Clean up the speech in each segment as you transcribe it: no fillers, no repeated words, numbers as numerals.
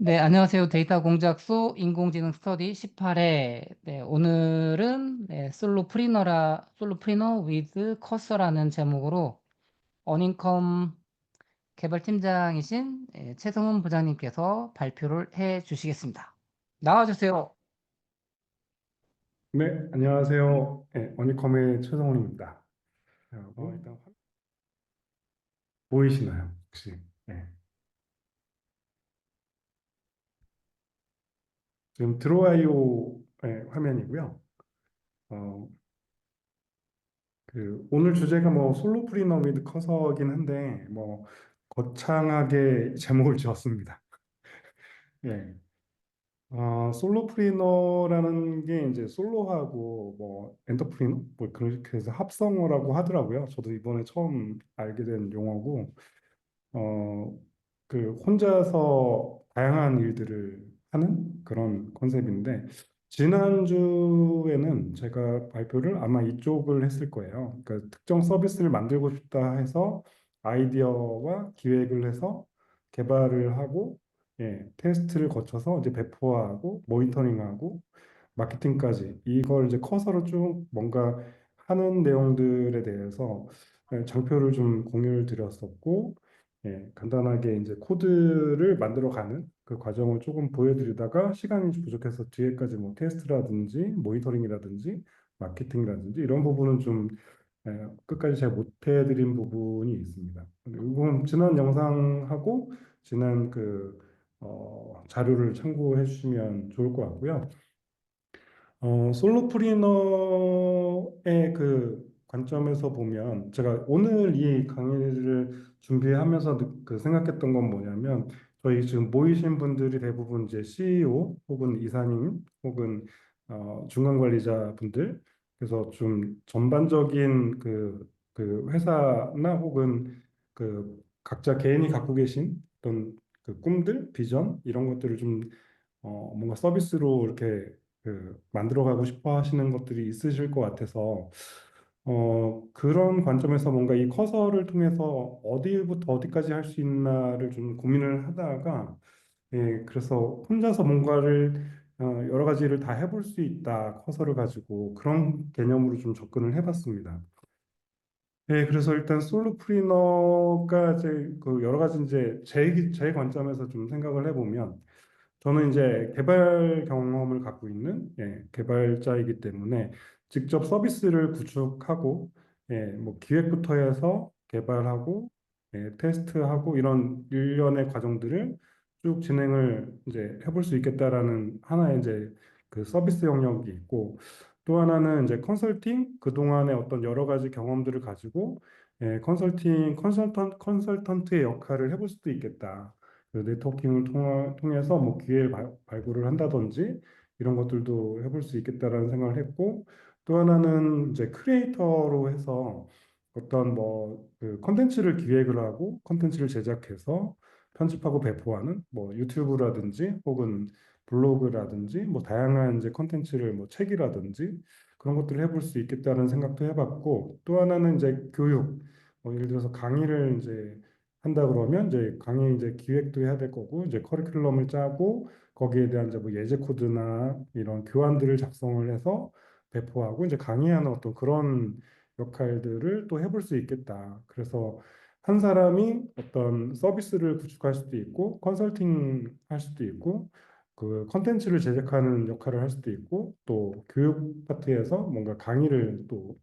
네, 안녕하세요. 데이터 공작소 인공지능 스터디 18회. 네, 오늘은 솔로 프리너 위드 커서라는 제목으로 어닝컴 개발팀장이신 최성훈 부장님께서 발표를 해 주시겠습니다. 나와주세요. 네, 안녕하세요. 네, 어니컴의 최성훈입니다. 일단 보이시나요? 혹시? 네. 지금 들어와요 화면이고요. 어, 오늘 주제가 뭐 솔로프리너 위드 커서긴 한데 뭐 거창하게 제목을 지었습니다. 예. 솔로프리너라는 게 이제 솔로하고 뭐 엔터프리너 뭐 그렇게 해서 합성어라고 하더라고요. 저도 이번에 처음 알게 된 용어고 어, 혼자서 다양한 일들을 하는 그런 컨셉인데, 지난주에는 제가 발표를 아마 이쪽을 했을 거예요. 그러니까 특정 서비스를 만들고 싶다 해서 아이디어와 기획을 해서 개발을 하고, 테스트를 거쳐서 이제 배포하고, 모니터링하고, 마케팅까지 이걸 이제 커서로 쭉 뭔가 하는 내용들에 대해서 장표를 좀 공유를 드렸었고, 간단하게 이제 코드를 만들어가는 그 과정을 조금 보여드리다가 시간이 부족해서 뒤에까지 뭐 테스트라든지 모니터링이라든지 마케팅이라든지 이런 부분은 좀 끝까지 잘 못해드린 부분이 있습니다. 이건 지난 영상하고 지난 자료를 참고해 주시면 좋을 것 같고요. 솔로프리너의 그 관점에서 보면 제가 오늘 이 강의를 준비하면서 생각했던 건 뭐냐면 저희 지금 모이신 분들이 대부분 이제 CEO 혹은 이사님 혹은 중간 관리자 분들 그래서 좀 전반적인 회사나 혹은 각자 개인이 갖고 계신 어떤 꿈들, 비전 이런 것들을 좀 뭔가 서비스로 이렇게 만들어가고 싶어 하시는 것들이 있으실 것 같아서 그런 관점에서 뭔가 이 커서를 통해서 어디부터 어디까지 할 수 있나를 좀 고민을 하다가 그래서 혼자서 뭔가를 여러 가지 일을 다 해볼 수 있다 커서를 가지고 그런 개념으로 좀 접근을 해봤습니다. 그래서 일단 솔로프리너가 이제 여러 가지 이제 제 관점에서 좀 생각을 해보면 저는 이제 개발 경험을 갖고 있는 개발자이기 때문에 직접 서비스를 구축하고 뭐 기획부터 해서 개발하고 테스트하고 이런 일련의 과정들을 쭉 진행을 이제 해볼 수 있겠다라는 하나의 이제 그 서비스 영역이 있고 또 하나는 이제 컨설팅 그동안의 어떤 여러 가지 경험들을 가지고 컨설턴트의 역할을 해볼 수도 있겠다. 네트워킹을 통해서 뭐 기회를 발굴을 한다든지 이런 것들도 해볼 수 있겠다라는 생각을 했고 또 하나는 이제 크리에이터로 해서 어떤 컨텐츠를 기획을 하고 컨텐츠를 제작해서 편집하고 배포하는 뭐 유튜브라든지 혹은 블로그라든지 뭐 다양한 이제 컨텐츠를 뭐 책이라든지 그런 것들을 해볼 수 있겠다는 생각도 해봤고 또 하나는 이제 교육 예를 들어서 강의를 이제 한다 그러면 이제 강의 이제 기획도 해야 될 거고 이제 커리큘럼을 짜고 거기에 대한 이제 뭐 예제 코드나 이런 교환들을 작성을 해서 배포하고 이제 강의하는 어떤 그런 역할들을 또 해볼 수 있겠다. 그래서 한 사람이 어떤 서비스를 구축할 수도 있고 컨설팅 할 수도 있고 컨텐츠를 제작하는 역할을 할 수도 있고 또 교육 파트에서 뭔가 강의를 또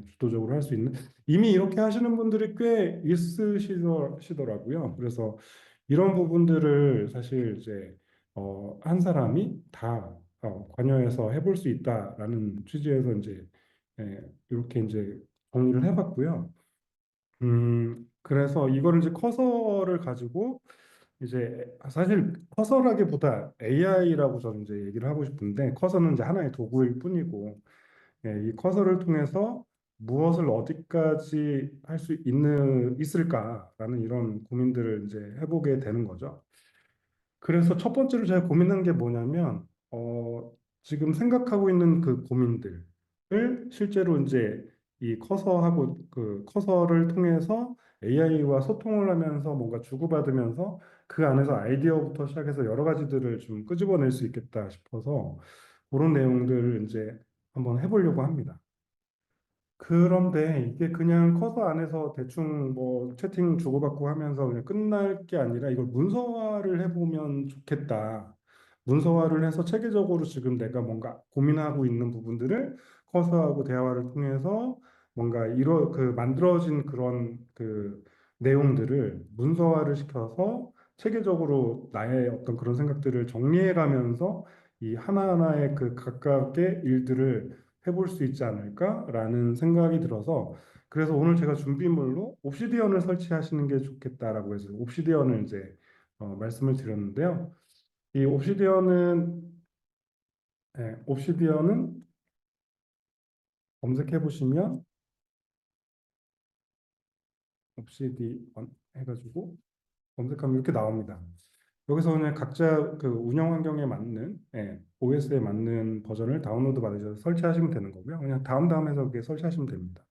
주도적으로 할 수 있는 이미 이렇게 하시는 분들이 꽤 있으시더라고요. 그래서 이런 부분들을 사실 이제 한 사람이 다 관여해서 해볼 수 있다라는 취지에서 이제 이렇게 이제 정리를 해봤고요. 그래서 이거를 이제 커서를 가지고 이제 사실 커서라기보다 AI라고 저는 이제 얘기를 하고 싶은데 커서는 이제 하나의 도구일 뿐이고 이 커서를 통해서 무엇을 어디까지 할 수 있을까라는 이런 고민들을 이제 해보게 되는 거죠. 그래서 첫 번째로 제가 고민한 게 뭐냐면, 지금 생각하고 있는 그 고민들을 실제로 이제 이 커서하고 그 커서를 통해서 AI와 소통을 하면서 뭔가 주고받으면서 그 안에서 아이디어부터 시작해서 여러 가지들을 좀 끄집어낼 수 있겠다 싶어서 그런 내용들을 이제 한번 해보려고 합니다. 그런데 이게 그냥 커서 안에서 대충 뭐 채팅 주고받고 하면서 그냥 끝날 게 아니라 이걸 문서화를 해보면 좋겠다. 문서화를 해서 체계적으로 지금 내가 뭔가 고민하고 있는 부분들을 커서하고 대화를 통해서 뭔가 그 만들어진 그런 그 내용들을 문서화를 시켜서 체계적으로 나의 어떤 그런 생각들을 정리해 가면서 이 하나하나의 그 각각의 일들을 해볼 수 있지 않을까라는 생각이 들어서 그래서 오늘 제가 준비물로 옵시디언을 설치하시는 게 좋겠다라고 해서 옵시디언을 이제 말씀을 드렸는데요. 이 옵시디언은 검색해 보시면 옵시디언 해가지고 검색하면 이렇게 나옵니다. 여기서 그냥 각자 그 운영 환경에 맞는 OS에 맞는 버전을 다운로드 받으셔서 설치하시면 되는 거고요. 그냥 다음해서 이렇게 설치하시면 됩니다.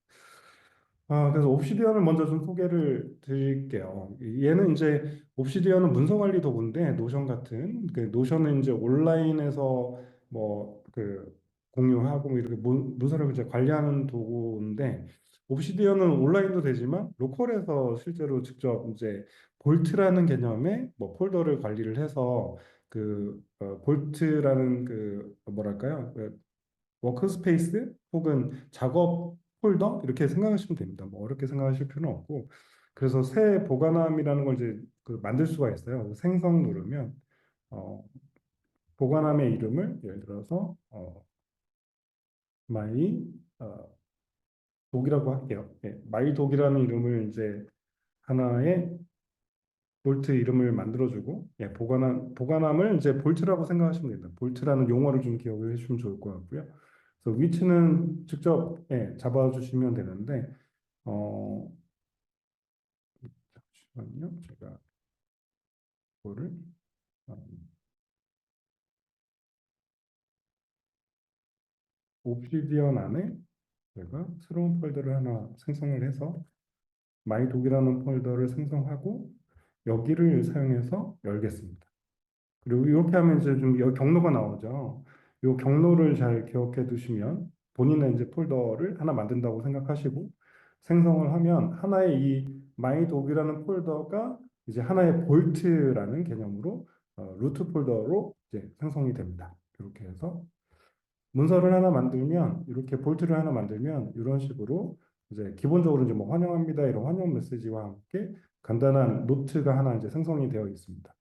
그래서 옵시디언을 먼저 좀 소개를 드릴게요. 얘는 이제 옵시디언은 문서 관리 도구인데 노션 같은 그 노션은 이제 온라인에서 뭐 그 공유하고 뭐 이렇게 문서를 이제 관리하는 도구인데 옵시디언은 온라인도 되지만 로컬에서 실제로 직접 이제 볼트라는 개념의 뭐 폴더를 관리를 해서 그 볼트라는 그 뭐랄까요? 워크스페이스 혹은 작업 폴더 이렇게 생각하시면 됩니다. 뭐 어렵게 생각하실 필요는 없고 그래서 새 보관함이라는 걸 이제 그 만들 수가 있어요. 생성 누르면 어, 보관함의 이름을 예를 들어서 마이 독이라고 할게요. 마이 독이라는 이름을 이제 하나의 볼트 이름을 만들어주고 보관함을 이제 볼트라고 생각하시면 됩니다. 볼트라는 용어를 좀 기억을 해주시면 좋을 것 같고요. 그래서 위치는 직접 잡아주시면 되는데 어, 잠시만요. 제가 이거를 어, 옵시디언 안에 제가 새로운 폴더를 하나 생성을 해서 마이독이라는 폴더를 생성하고 여기를 사용해서 열겠습니다. 그리고 이렇게 하면 이제 좀 여기 경로가 나오죠. 이 경로를 잘 기억해 두시면 본인의 이제 폴더를 하나 만든다고 생각하시고 생성을 하면 하나의 이 마이독이라는 폴더가 이제 하나의 볼트라는 개념으로 루트 폴더로 이제 생성이 됩니다. 이렇게 해서 문서를 하나 만들면 이렇게 볼트를 하나 만들면 이런 식으로 이제 기본적으로 이제 뭐 환영합니다 이런 환영 메시지와 함께 간단한 노트가 하나 이제 생성이 되어 있습니다.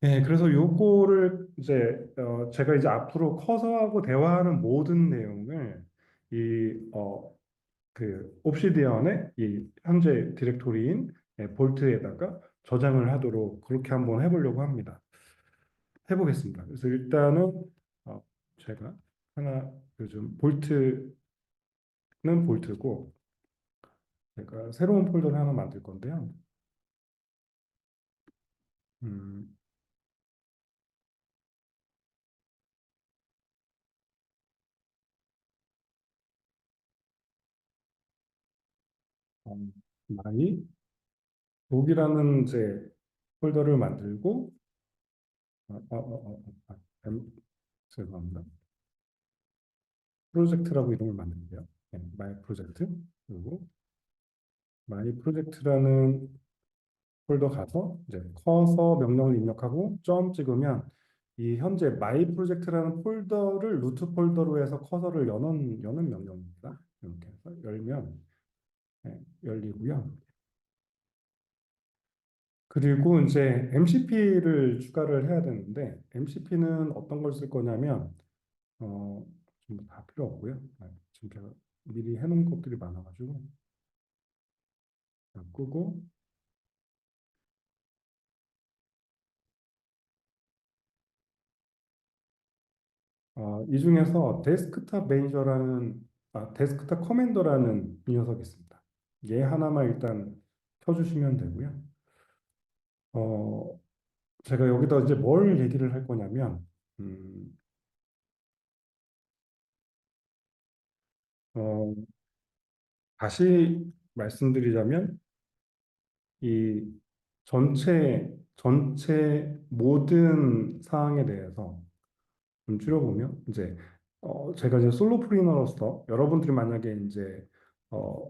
네, 그래서 요거를 이제 제가 이제 앞으로 커서하고 대화하는 모든 내용을 이 그 옵시디언의 이 현재 디렉토리인 볼트에다가 저장을 하도록 그렇게 한번 해보려고 합니다. 해보겠습니다. 그래서 일단은 어, 제가 하나 요즘 볼트는 볼트고 제가 새로운 폴더를 하나 만들 건데요. 음, 어, 마이 독이라는 이제 폴더를 만들고 죄송합니다. 프로젝트라고 이름을 만들게요. 마이 프로젝트. 그리고 마이 프로젝트라는 폴더 가서 이제 커서 명령을 입력하고 점 찍으면 이 현재 마이 프로젝트라는 폴더를 루트 폴더로 해서 커서를 여는 명령입니다. 이렇게 해서 열면 열리고요. 그리고 이제 MCP를 추가를 해야 되는데 MCP는 어떤 걸 쓸 거냐면 어, 좀 다 필요 없고요. 지금 제가 미리 해놓은 것들이 많아가지고 끄고 이 중에서 데스크탑 매니저라는 데스크탑 커맨더라는 이 녀석이 있습니다. 얘 하나만 일단 켜주시면 되고요. 어, 제가 여기다 이제 뭘 얘기를 할 거냐면 어, 다시 말씀드리자면 전체 모든 사항에 대해서 좀 줄여보면 이제 제가 이제 솔로프리너로서 여러분들이 만약에 이제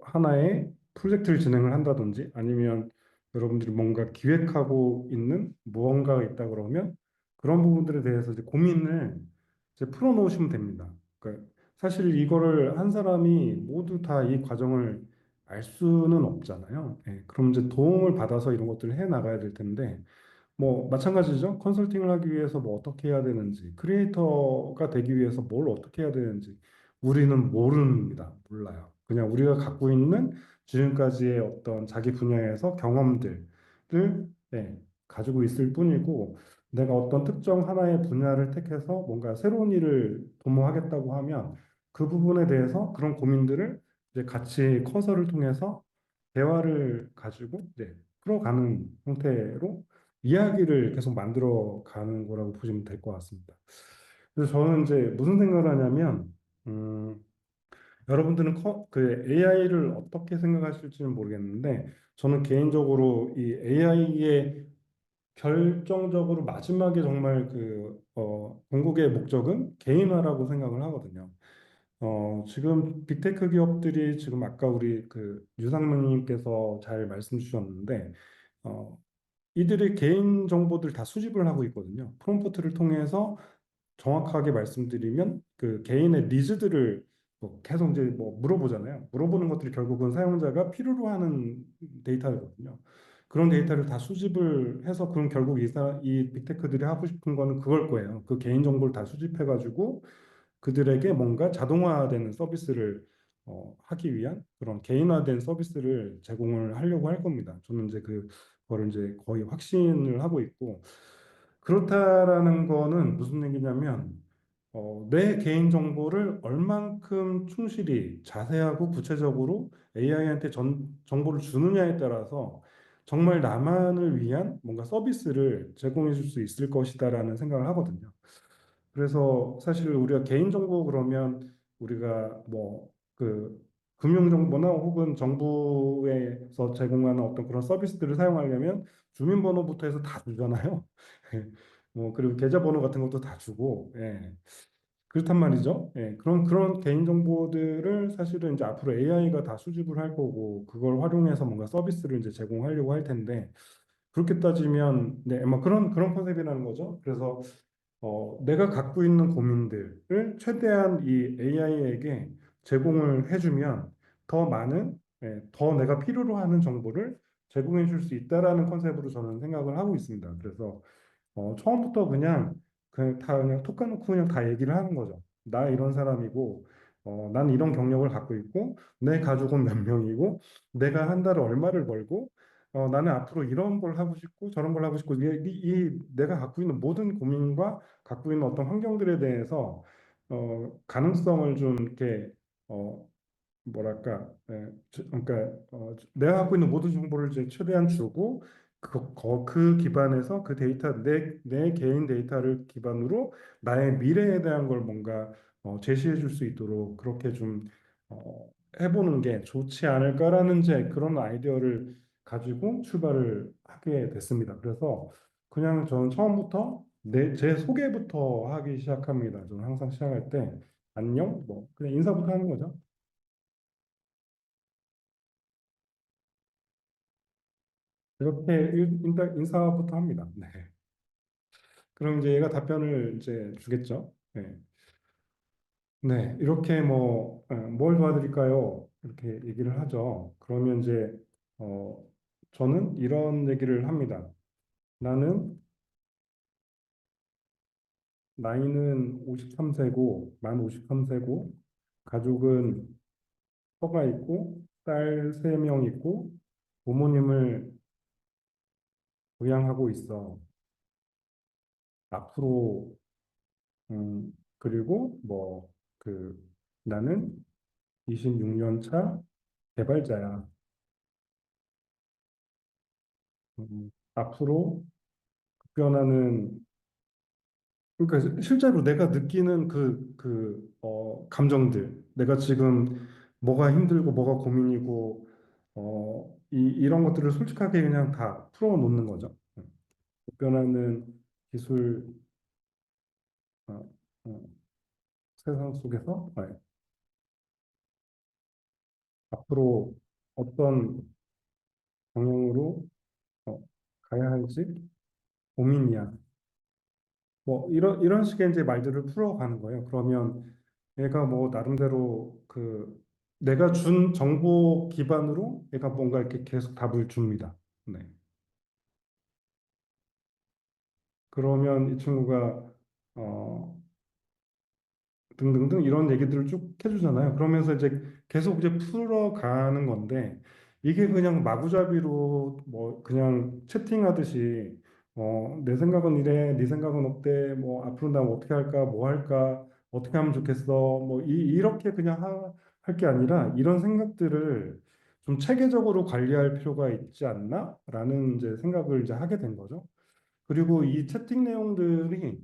하나의 프로젝트를 진행을 한다든지 아니면 여러분들이 뭔가 기획하고 있는 무언가가 있다 그러면 그런 부분들에 대해서 이제 고민을 이제 풀어놓으시면 됩니다. 그러니까 사실 이거를 한 사람이 모두 다 이 과정을 알 수는 없잖아요. 예, 그럼 이제 도움을 받아서 이런 것들을 해 나가야 될 텐데 뭐 마찬가지죠. 컨설팅을 하기 위해서 뭐 어떻게 해야 되는지, 크리에이터가 되기 위해서 뭘 어떻게 해야 되는지 우리는 모릅니다. 몰라요. 그냥 우리가 갖고 있는 지금까지의 어떤 자기 분야에서 경험들을 네, 가지고 있을 뿐이고 내가 어떤 특정 하나의 분야를 택해서 뭔가 새로운 일을 도모하겠다고 하면 그 부분에 대해서 그런 고민들을 이제 같이 커서를 통해서 대화를 가지고 이제 풀어가는 형태로 이야기를 계속 만들어 가는 거라고 보시면 될 것 같습니다. 그래서 저는 이제 무슨 생각을 하냐면, 여러분들은 그 AI를 어떻게 생각하실지는 모르겠는데, 저는 개인적으로 이 AI의 결정적으로 마지막에 정말 궁극의 목적은 개인화라고 생각을 하거든요. 지금 빅테크 기업들이 지금 아까 우리 그 유상무님께서 잘 말씀 주셨는데, 어, 이들의 개인 정보들 다 수집을 하고 있거든요. 프롬프트를 통해서 정확하게 말씀드리면 그 개인의 니즈들을 뭐 계속 이제 뭐 물어보잖아요. 물어보는 것들이 결국은 사용자가 필요로 하는 데이터거든요. 그런 데이터를 다 수집을 해서 그럼 결국 이 빅테크들이 하고 싶은 거는 그걸 거예요. 그 개인 정보를 다 수집해가지고 그들에게 뭔가 자동화되는 서비스를 하기 위한 그런 개인화된 서비스를 제공을 하려고 할 겁니다. 저는 이제 그거를 이제 거의 확신을 하고 있고 그렇다라는 거는 무슨 얘기냐면 내 개인 정보를 얼만큼 충실히 자세하고 구체적으로 AI한테 정보를 주느냐에 따라서 정말 나만을 위한 뭔가 서비스를 제공해 줄 수 있을 것이다라는 생각을 하거든요. 그래서 사실 우리가 개인정보 그러면 우리가 뭐 그 금융정보나 혹은 정부에서 제공하는 어떤 그런 서비스들을 사용하려면 주민번호부터 해서 다 주잖아요. 뭐 그리고 계좌번호 같은 것도 다 주고, 예. 그렇단 말이죠. 예. 그런 개인정보들을 사실은 이제 앞으로 AI가 다 수집을 할 거고 그걸 활용해서 뭔가 서비스를 이제 제공하려고 할 텐데 그렇게 따지면 네, 뭐 그런 컨셉이라는 거죠. 그래서 내가 갖고 있는 고민들을 최대한 이 AI에게 제공을 해주면 더 많은, 더 내가 필요로 하는 정보를 제공해 줄 수 있다라는 컨셉으로 저는 생각을 하고 있습니다. 그래서 처음부터 다 그냥 톡 까놓고 그냥 다 얘기를 하는 거죠. 나 이런 사람이고, 난 이런 경력을 갖고 있고, 내 가족은 몇 명이고, 내가 한 달에 얼마를 벌고, 나는 앞으로 이런 걸 하고 싶고, 저런 걸 하고 싶고, 내가 갖고 있는 모든 고민과 갖고 있는 어떤 환경들에 대해서, 가능성을 좀 이렇게, 어, 뭐랄까, 그러니까 내가 갖고 있는 모든 정보를 이제 최대한 주고 그 기반에서 그 데이터 내 개인 데이터를 기반으로 나의 미래에 대한 걸 뭔가 제시해 줄 수 있도록 그렇게 좀 어, 해보는 게 좋지 않을까라는 이제 그런 아이디어를 가지고 출발을 하게 됐습니다. 그래서 그냥 저는 처음부터 제 소개부터 하기 시작합니다. 저는 항상 시작할 때 안녕, 뭐 그냥 인사부터 하는 거죠. 이렇게 일단 인사부터 합니다. 네. 그럼 이제 얘가 답변을 이제 주겠죠. 네. 네. 이렇게 뭘 도와드릴까요? 이렇게 얘기를 하죠. 그러면 이제, 어, 저는 이런 얘기를 합니다. 나는, 나이는 53세고, 만 53세고, 가족은 처가 있고, 딸 3명 있고, 부모님을 부양하고 있어. 앞으로 그리고 나는 26년 차 개발자야. 앞으로 급변하는, 그러니까 실제로 내가 느끼는 감정들, 내가 지금 뭐가 힘들고 뭐가 고민이고, 이런 것들을 솔직하게 그냥 다 풀어놓는 거죠. 변하는 기술 어, 어, 세상 속에서 앞으로 어떤 방향으로 어, 가야 할지 고민이야. 뭐 이런 식의 이제 말들을 풀어가는 거예요. 그러면 얘가 뭐 나름대로 그 내가 준 정보 기반으로 얘가 뭔가 이렇게 계속 답을 줍니다. 네. 그러면 이 친구가 어, 등등등 이런 얘기들을 쭉 해주잖아요. 그러면서 이제 계속 이제 풀어가는 건데 이게 그냥 마구잡이로 뭐 그냥 채팅하듯이 내 생각은 이래, 네 생각은 어때, 뭐 앞으로 나 어떻게 할까, 뭐 할까, 어떻게 하면 좋겠어, 뭐 이렇게 그냥 할 게 아니라 이런 생각들을 좀 체계적으로 관리할 필요가 있지 않나라는 이제 생각을 이제 하게 된 거죠. 그리고 이 채팅 내용들이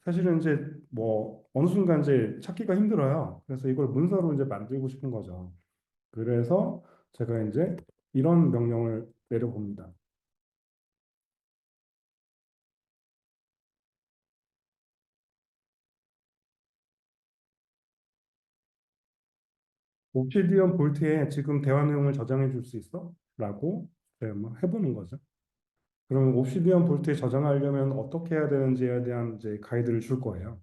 사실은 이제 뭐 어느 순간 이제 찾기가 힘들어요. 그래서 이걸 문서로 이제 만들고 싶은 거죠. 그래서 제가 이제 이런 명령을 내려봅니다. 옵시디언 볼트에 지금 대화 내용을 저장해 줄 수 있어? 라고 네, 뭐 해보는 거죠. 그러면 옵시디언 볼트에 저장하려면 어떻게 해야 되는지에 대한 이제 가이드를 줄 거예요.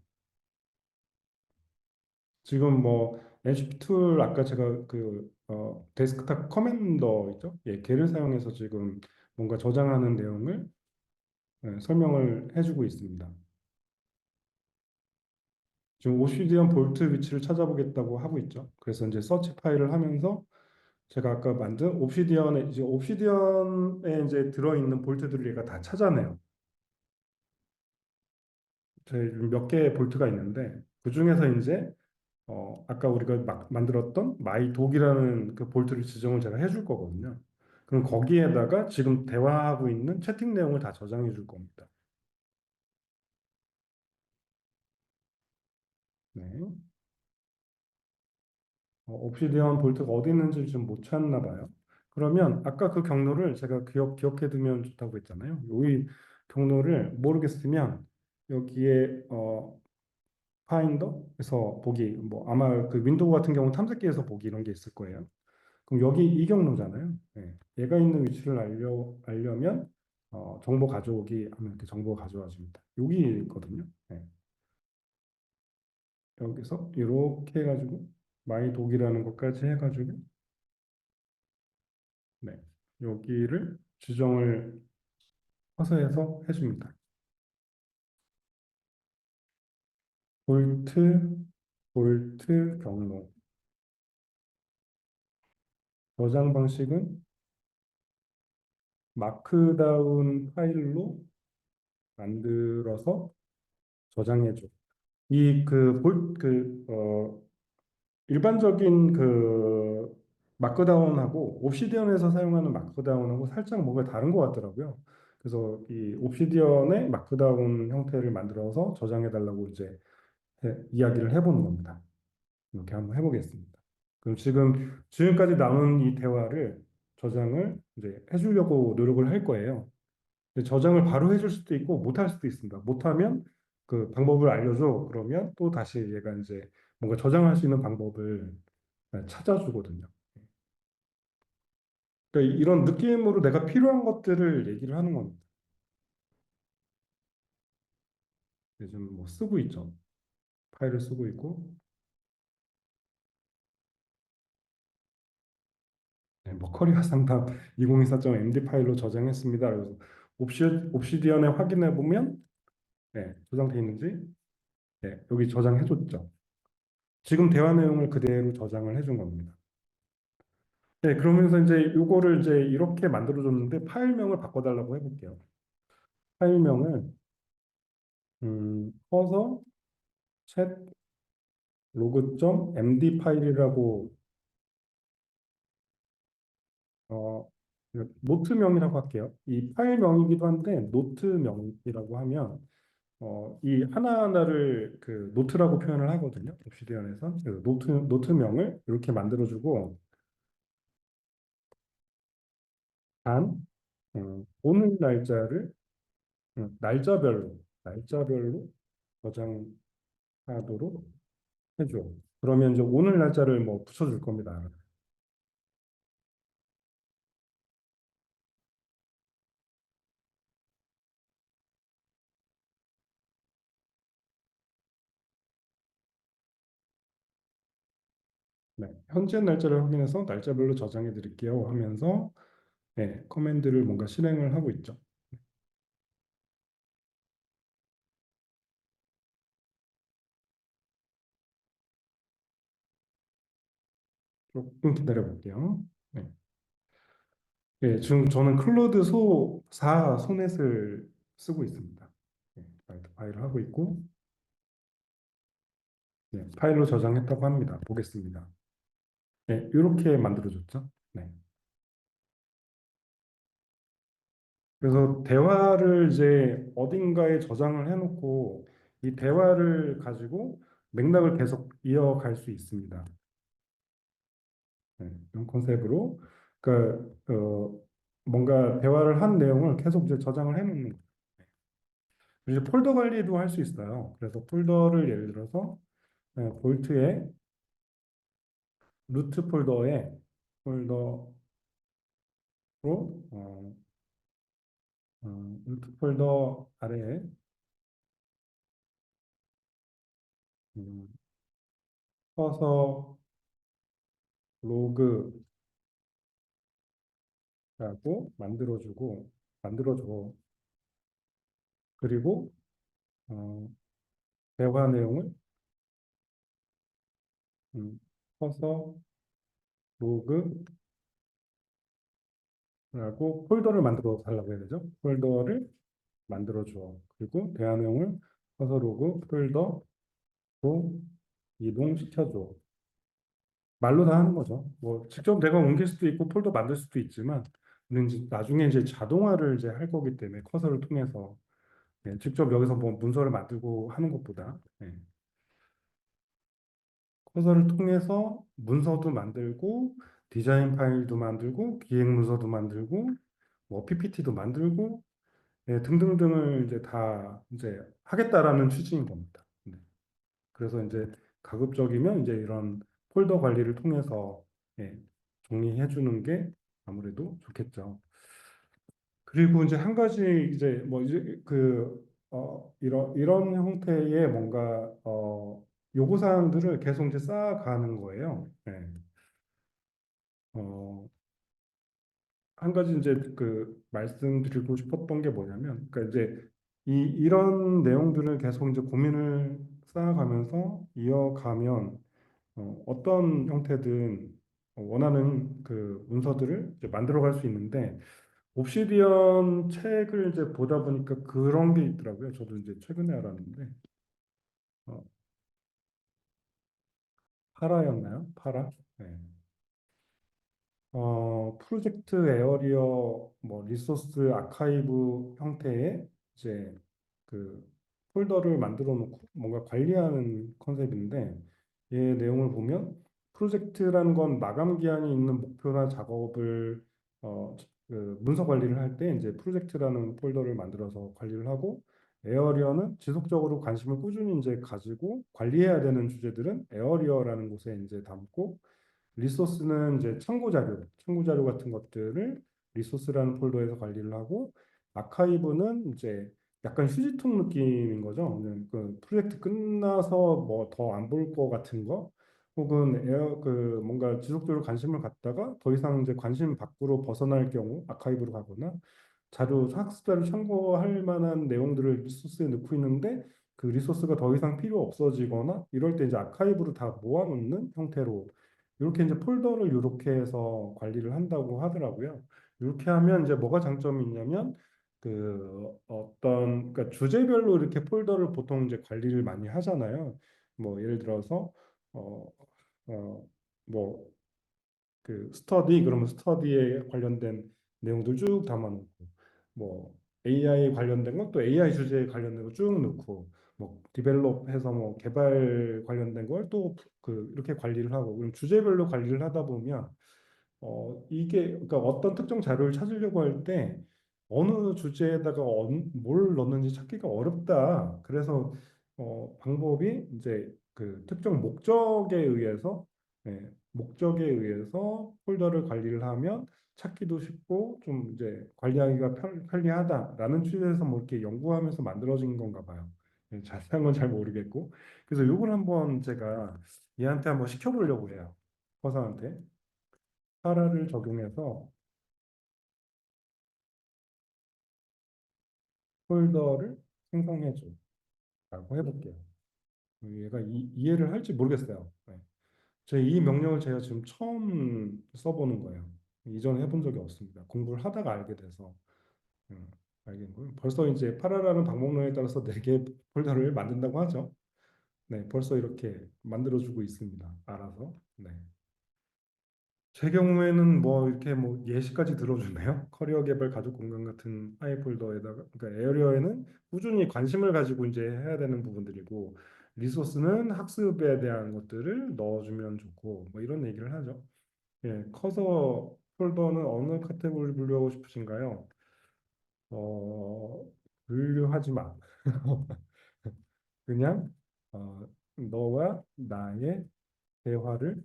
지금 뭐 NCP 툴 아까 제가 그 데스크탑 커맨더 있죠? 예, 걔를 사용해서 지금 뭔가 저장하는 내용을 설명을 해주고 있습니다. 지금 오시디언 볼트 위치를 찾아보겠다고 하고 있죠. 그래서 이제 서치 파일을 하면서 제가 아까 만든 옵시디언에 이제 옵시디언에 이제 들어있는 볼트들을 얘가 다 찾아내요. 몇 개의 볼트가 있는데 그 중에서 이제 아까 우리가 막 만들었던 마이 독이라는 그 볼트를 지정을 제가 해줄 거거든요. 그럼 거기에다가 지금 대화하고 있는 채팅 내용을 다 저장해 줄 겁니다. 네. 옵시디언 볼트가 어디 있는지 좀 못 찾나 봐요. 그러면 아까 그 경로를 제가 기억해 두면 좋다고 했잖아요. 이 경로를 모르겠으면 여기에 파인더에서 보기 뭐 아마 그 윈도우 같은 경우 탐색기에서 보기 이런 게 있을 거예요. 그럼 여기 이 경로잖아요. 네. 얘가 있는 위치를 알려면 정보 가져오기 하면 이렇게 정보 가져와 줍니다. 여기 있거든요. 네. 여기서 이렇게 해가지고 마이 독이라는 것까지 해가지고 네. 여기를 지정을 허세에서 해줍니다. 볼트, 볼트 경로. 저장 방식은 마크다운 파일로 만들어서 저장해줘. 일반적인 그 마크다운하고 옵시디언에서 사용하는 마크다운하고 살짝 뭔가 다른 것 같더라고요. 그래서 이 옵시디언의 마크다운 형태를 만들어서 저장해 달라고 이제 이야기를 해보는 겁니다. 이렇게 한번 해보겠습니다. 그럼 지금까지 나눈 이 대화를 저장을 이제 해주려고 노력을 할 거예요. 근데 저장을 바로 해줄 수도 있고 못할 수도 있습니다. 못하면 그 방법을 알려줘. 그러면 또 다시 얘가 이제 뭔가 저장할 수 있는 방법을 찾아주거든요. 그러니까 이런 느낌으로 내가 필요한 것들을 얘기를 하는 겁니다. 지금 뭐 쓰고 있죠. 파일을 쓰고 있고, 네, 뭐 커리어 상담 2024.md 파일로 저장했습니다. 그래서 옵시디언에 확인해 보면 네, 저장돼 있는지 네, 여기 저장해줬죠. 지금 대화 내용을 그대로 저장을 해준 겁니다. 네, 그러면서 이제 요거를 이제 이렇게 만들어줬는데 파일명을 바꿔달라고 해볼게요. 파일명을 커서 챗 로그.md 파일이라고 어, 노트명이라고 할게요. 이 파일명이기도 한데 노트명이라고 하면 이 하나하나를 그 노트라고 표현을 하거든요. 옵시디언에서 그래서 노트명을 이렇게 만들어주고 단, 오늘 날짜를 날짜별로 저장하도록 해줘. 그러면 이제 오늘 날짜를 뭐 붙여줄 겁니다. 네, 현재 날짜를 확인해서 날짜별로 저장해 드릴게요 하면서 네, 커맨드를 뭔가 실행을 하고 있죠. 조금 기다려 볼게요. 네. 네, 지금 저는 클로드 소 4 소넷을 쓰고 있습니다. 네, 파일을 하고 있고 네, 파일로 저장했다고 합니다. 보겠습니다. 네, 이렇게 만들어졌죠. 네. 그래서 대화를 이제 어딘가에 저장을 해놓고 이 대화를 가지고 맥락을 계속 이어갈 수 있습니다. 네, 이런 컨셉으로 그러니까 뭔가 대화를 한 내용을 계속 이제 저장을 해놓는 거예요. 이제 폴더 관리도 할 수 있어요. 그래서 폴더를 예를 들어서 볼트의 루트 폴더에 폴더로 루트 폴더 아래에 음, 커서 로그라고 만들어줘. 그리고 어, 대화 내용을 커서 로그라고 폴더를 만들어 달라고 해야 되죠. 폴더를 만들어줘. 그리고 대화 내용을 커서 로그 폴더로 이동시켜줘. 말로 다 하는 거죠. 뭐 직접 내가 옮길 수도 있고 폴더 만들 수도 있지만 근데 이제 나중에 이제 자동화를 이제 할 거기 때문에 커서를 통해서 직접 여기서 뭐 문서를 만들고 하는 것보다 커서를 통해서 문서도 만들고 디자인 파일도 만들고 기획 문서도 만들고 뭐 PPT도 만들고 등등등을 이제 다 이제 하겠다라는 취지인 겁니다. 네. 그래서 이제 가급적이면 이제 이런 폴더 관리를 통해서 정리해 주는 게 아무래도 좋겠죠. 그리고 이제 한 가지 이제 뭐 이제 이런 형태의 뭔가 요구 사항들을 계속 이제 쌓아가는 거예요. 네. 어, 한 가지 이제 말씀드리고 싶었던 게 뭐냐면, 그러니까 이제 이런 내용들을 계속 이제 고민을 쌓아가면서 이어가면 어떤 형태든 원하는 그 문서들을 이제 만들어갈 수 있는데 옵시디언 책을 이제 보다 보니까 그런 게 있더라고요. 저도 이제 최근에 알았는데 어, 파라였나요? 파라? 네. 프로젝트 에어리어 뭐 리소스 아카이브 형태의 이제 그 폴더를 만들어 놓고 뭔가 관리하는 컨셉인데 이 내용을 보면 프로젝트라는 건 마감 기한이 있는 목표나 작업을 어, 문서 관리를 할 때 이제 프로젝트라는 폴더를 만들어서 관리를 하고 에어리어는 지속적으로 관심을 꾸준히 이제 가지고 관리해야 되는 주제들은 에어리어라는 곳에 이제 담고 리소스는 이제 참고 자료 같은 것들을 리소스라는 폴더에서 관리를 하고 아카이브는 이제 약간 휴지통 느낌인 거죠. 그 프로젝트 끝나서 뭐 더 안 볼 거 같은 거 혹은 뭔가 지속적으로 관심을 갖다가 더 이상 이제 관심 밖으로 벗어날 경우 아카이브로 가거나 학습 자료 참고할 만한 내용들을 리소스에 넣고 있는데 그 리소스가 더 이상 필요 없어지거나 이럴 때 이제 아카이브로 다 모아놓는 형태로 이렇게 이제 폴더를 이렇게 해서 관리를 한다고 하더라고요. 이렇게 하면 이제 뭐가 장점이 있냐면 그러니까 주제별로 이렇게 폴더를 보통 이제 관리를 많이 하잖아요. 뭐 예를 들어서 어, 어, 뭐 스터디 그러면 스터디에 관련된 내용들 쭉 담아놓고 뭐 AI 관련된 건 또 AI 주제에 관련된 거 쭉 넣고 뭐 디벨롭해서 뭐 개발 관련된 걸 또 이렇게 관리를 하고 그럼 주제별로 관리를 하다 보면 이게 그러니까 어떤 특정 자료를 찾으려고 할 때 어느 주제에다가 뭘 넣는지 찾기가 어렵다. 그래서 방법이 이제 그 특정 목적에 의해서 폴더를 관리를 하면 찾기도 쉽고 좀 이제 관리하기가 편리하다라는 취지에서 뭐 이렇게 연구하면서 만들어진 건가 봐요. 자세한 건 잘 모르겠고. 그래서 요걸 한번 제가 얘한테 한번 시켜보려고 해요. 허사한테. 파라를 적용해서 폴더를 생성해줘 라고 해볼게요. 얘가 이해를 할지 모르겠어요. 네. 제 이 명령을 제가 지금 처음 써보는 거예요. 이전에 해본 적이 없습니다. 공부를 하다가 알게 돼서 알게 된 거예요. 벌써 이제 파라라는 방법론에 따라서 4개의 폴더를 만든다고 하죠. 네, 벌써 이렇게 만들어주고 있습니다. 알아서. 네. 제 경우에는 뭐 이렇게 뭐 예시까지 들어주네요. 커리어 개발 가족 공간 같은 하이 폴더에다가 그러니까 에어리어에는 꾸준히 관심을 가지고 이제 해야 되는 부분들이고 리소스는 학습에 대한 것들을 넣어주면 좋고 뭐 이런 얘기를 하죠. 예, 커서 폴더는 어느 카테고리를 분류하고 싶으신가요? 어, 분류하지 마. 그냥 너와 나의 대화를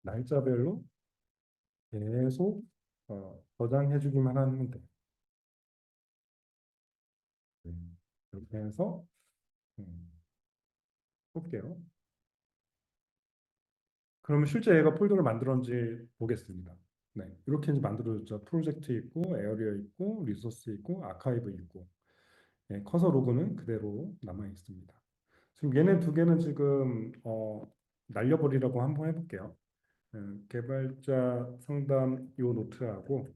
날짜별로 계속 저장해주기만 하면 돼. 네. 이렇게 해서 음, 볼게요. 그러면 실제 얘가 폴더를 만들었는지 보겠습니다. 네, 이렇게 이제 만들어졌죠. 프로젝트 있고, 에어리어 있고, 리소스 있고, 아카이브 있고, 네, 커서 로그는 그대로 남아 있습니다. 지금 얘네 2개는 지금 날려버리라고 한번 해볼게요. 개발자 상담 요 노트하고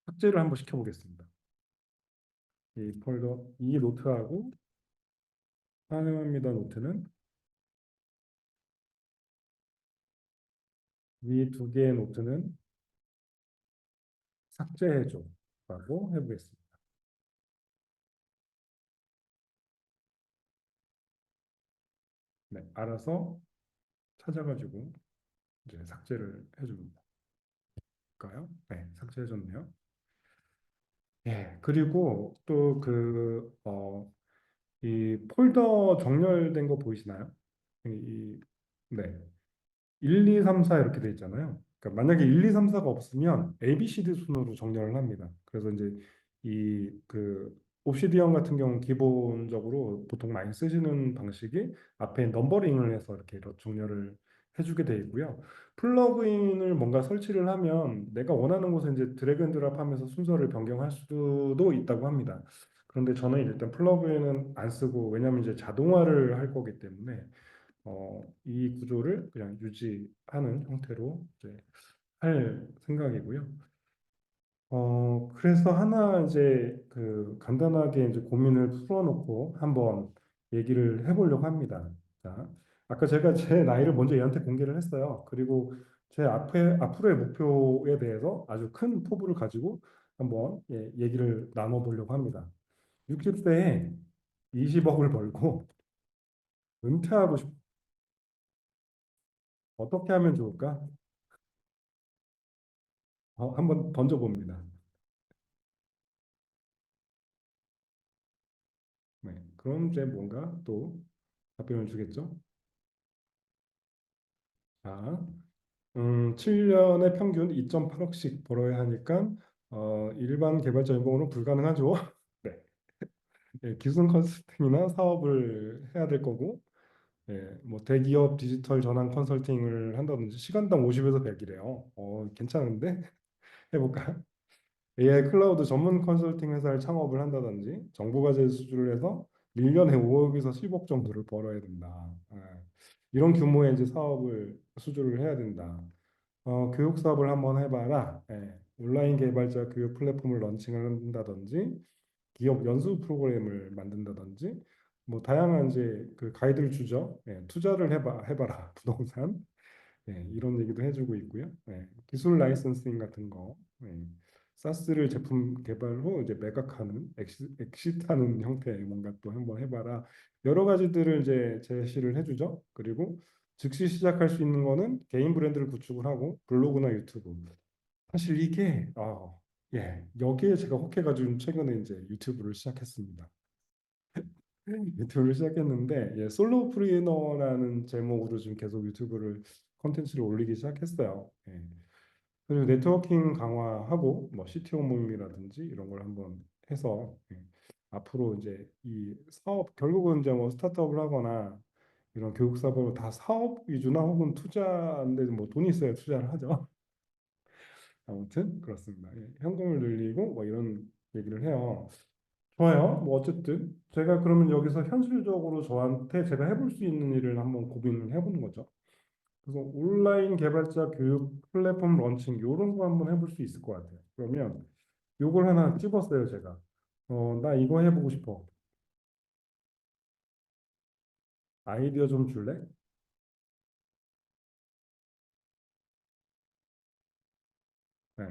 삭제를 한번 시켜보겠습니다. 이 노트하고 환영합니다 노트는 이 2개의 노트는 삭제해줘 라고 해보겠습니다. 네, 알아서 찾아가지고 이제 삭제를 해줍니다. 볼까요? 네, 삭제해줬네요. 예, 그리고 또 이 폴더 정렬된 거 보이시나요? 네, 1, 2, 3, 4 이렇게 돼 있잖아요. 그러니까 만약에 1, 2, 3, 4가 없으면 A, B, C, D 순으로 정렬을 합니다. 그래서 이제 이 그 옵시디언 같은 경우는 기본적으로 보통 많이 쓰시는 방식이 앞에 넘버링을 해서 이렇게 정렬을 해주게 돼 있고요. 플러그인을 뭔가 설치를 하면 내가 원하는 곳에 이제 드래그 앤 드랍 하면서 순서를 변경할 수도 있다고 합니다. 그런데 저는 일단 플러그인은 안 쓰고 왜냐하면 이제 자동화를 할 거기 때문에 이 구조를 그냥 유지하는 형태로 이제 할 생각이고요. 그래서 하나 이제 그 간단하게 이제 고민을 풀어놓고 한번 얘기를 해보려고 합니다. 자, 아까 제가 제 나이를 먼저 얘한테 공개를 했어요. 그리고 제 앞으로의 목표에 대해서 아주 큰 포부를 가지고 한번 얘기를 나눠보려고 합니다. 60세에 20억을 벌고 은퇴하고 어떻게 하면 좋을까? 한번 던져봅니다. 네, 그럼 이제 뭔가 또 답변을 주겠죠? 자, 7년에 평균 2.8억씩 벌어야 하니까 일반 개발자 연봉으로 불가능하죠. 네, 기술 컨설팅이나 사업을 해야 될 거고, 뭐 대기업 디지털 전환 컨설팅을 한다든지 시간당 50에서 100이래요. 괜찮은데? 해볼까? AI 클라우드 전문 컨설팅 회사를 창업을 한다든지 정보과제 수주를 해서 1년에 5억에서 10억 정도를 벌어야 된다. 이런 규모의 이제 사업을 수주를 해야 된다. 교육 사업을 한번 해봐라. 온라인 개발자 교육 플랫폼을 런칭을 한다든지 기업 연수 프로그램을 만든다든지 뭐 다양한 이제 그 가이드를 주죠. 투자를 해봐라 부동산. 이런 얘기도 해주고 있고요. 기술 라이선싱 같은 거, 사스를 제품 개발 후 이제 매각하는 엑시트하는 형태의 뭔가 또 한번 해봐라. 여러 가지들을 이제 제시를 해주죠. 그리고 즉시 시작할 수 있는 거는 개인 브랜드를 구축을 하고 블로그나 유튜브. 사실 이게 예, 여기에 제가 혹해가지고 최근에 이제 유튜브를 시작했습니다. 유튜브를 시작했는데 예, 솔로프리너라는 제목으로 지금 계속 유튜브를 컨텐츠를 올리기 시작했어요. 예. 그리고 네트워킹 강화하고 뭐 CTO 모임이라든지 이런 걸 한번 해서 예, 앞으로 이제 이 사업 결국은 이제 뭐 스타트업을 하거나 이런 교육 사업을 다 사업 위주나 혹은 투자인데 뭐 돈이 있어야 투자를 하죠. 아무튼 그렇습니다. 예, 현금을 늘리고 뭐 이런 얘기를 해요. 좋아요. 뭐 어쨌든 제가 그러면 여기서 현실적으로 저한테 제가 해볼 수 있는 일을 한번 고민을 해보는 거죠. 그래서 온라인 개발자 교육 플랫폼 런칭 이런 거 한번 해볼 수 있을 것 같아요. 그러면 요걸 하나 찍었어요, 제가. 나 이거 해보고 싶어. 아이디어 좀 줄래? 네.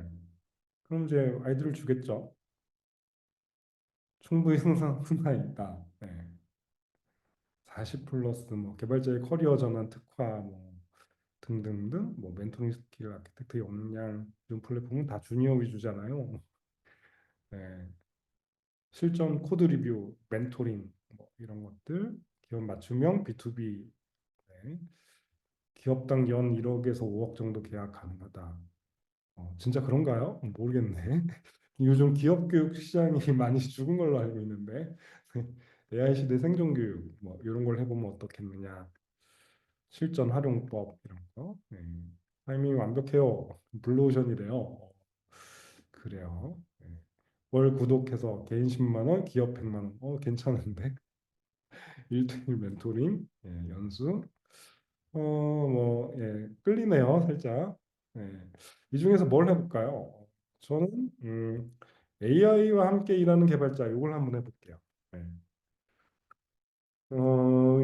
그럼 이제 아이디어를 주겠죠. 충분히 승산 수나 있다. 네. 40 플러스 뭐 개발자의 커리어 전환 특화 뭐 등등등 뭐 멘토링 스킬 아키텍트 역량 이런 플랫폼은 다 주니어 위주잖아요. 네. 실전 코드 리뷰, 멘토링 뭐 이런 것들, 기업 맞춤형 B2B, 네. 기업당 연 1억에서 5억 정도 계약 가능하다. 진짜 그런가요? 모르겠네. 요즘 기업 교육 시장이 많이 죽은 걸로 알고 있는데 AI 시대 생존 교육 뭐 이런 걸 해보면 어떻겠느냐. 실전 활용법 이런 거. 네. 타이밍 완벽해요. 블루오션이래요. 그래요. 네. 월 구독해서 개인 10만 원, 기업 100만 원. 괜찮은데. 1대1 멘토링, 예, 연수. 뭐, 예, 끌리네요, 살짝. 예. 이 중에서 뭘 해볼까요? 저는 AI와 함께 일하는 개발자 이걸 한번 해볼게요. 예.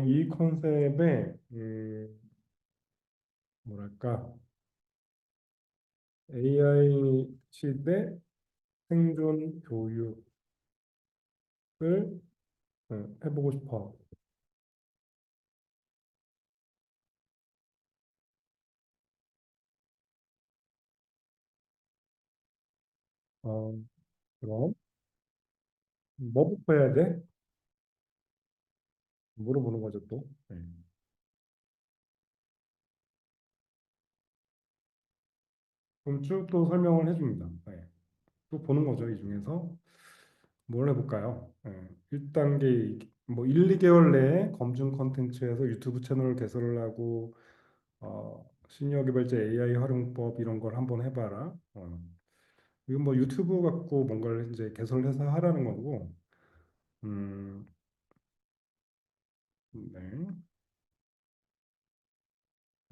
이 컨셉에 뭐랄까 AI 시대 생존 교육을 해보고 싶어. 어, 그럼 뭐부터 해야 돼? 물어보는 거죠 또. 예. 그럼 쭉 또 설명을 해줍니다. 예. 또 보는 거죠. 이 중에서 뭘 해볼까요? 1단계 뭐 1, 2개월 내에 검증 컨텐츠에서 유튜브 채널을 개설을 하고 시니어 개발자 AI 활용법 이런 걸 한번 해봐라. 이건 뭐 유튜브 갖고 뭔가를 이제 개설해서 하라는 거고, 음, 네.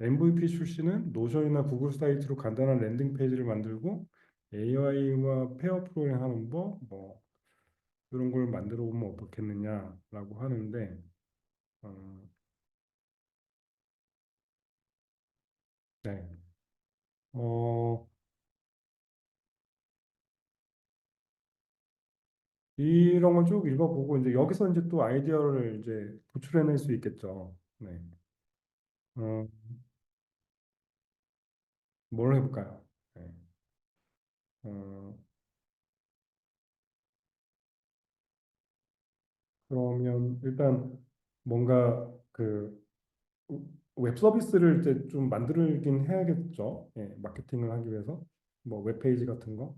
MVP 출시는 노션이나 구글 사이트로 간단한 랜딩 페이지를 만들고 AI와 페어 프로그램 하는 법, 뭐 이런 걸 만들어 보면 어떻겠느냐라고 하는데, 어, 네. 어, 이런 걸 쭉 읽어보고 이제 여기서 이제 또 아이디어를 이제 도출해낼 수 있겠죠. 네. 어, 뭘 해볼까요? 네. 어, 그러면 일단 뭔가 그 웹 서비스를 이제 좀 만들긴 해야겠죠. 예, 마케팅을 하기 위해서 뭐 웹페이지 같은 거.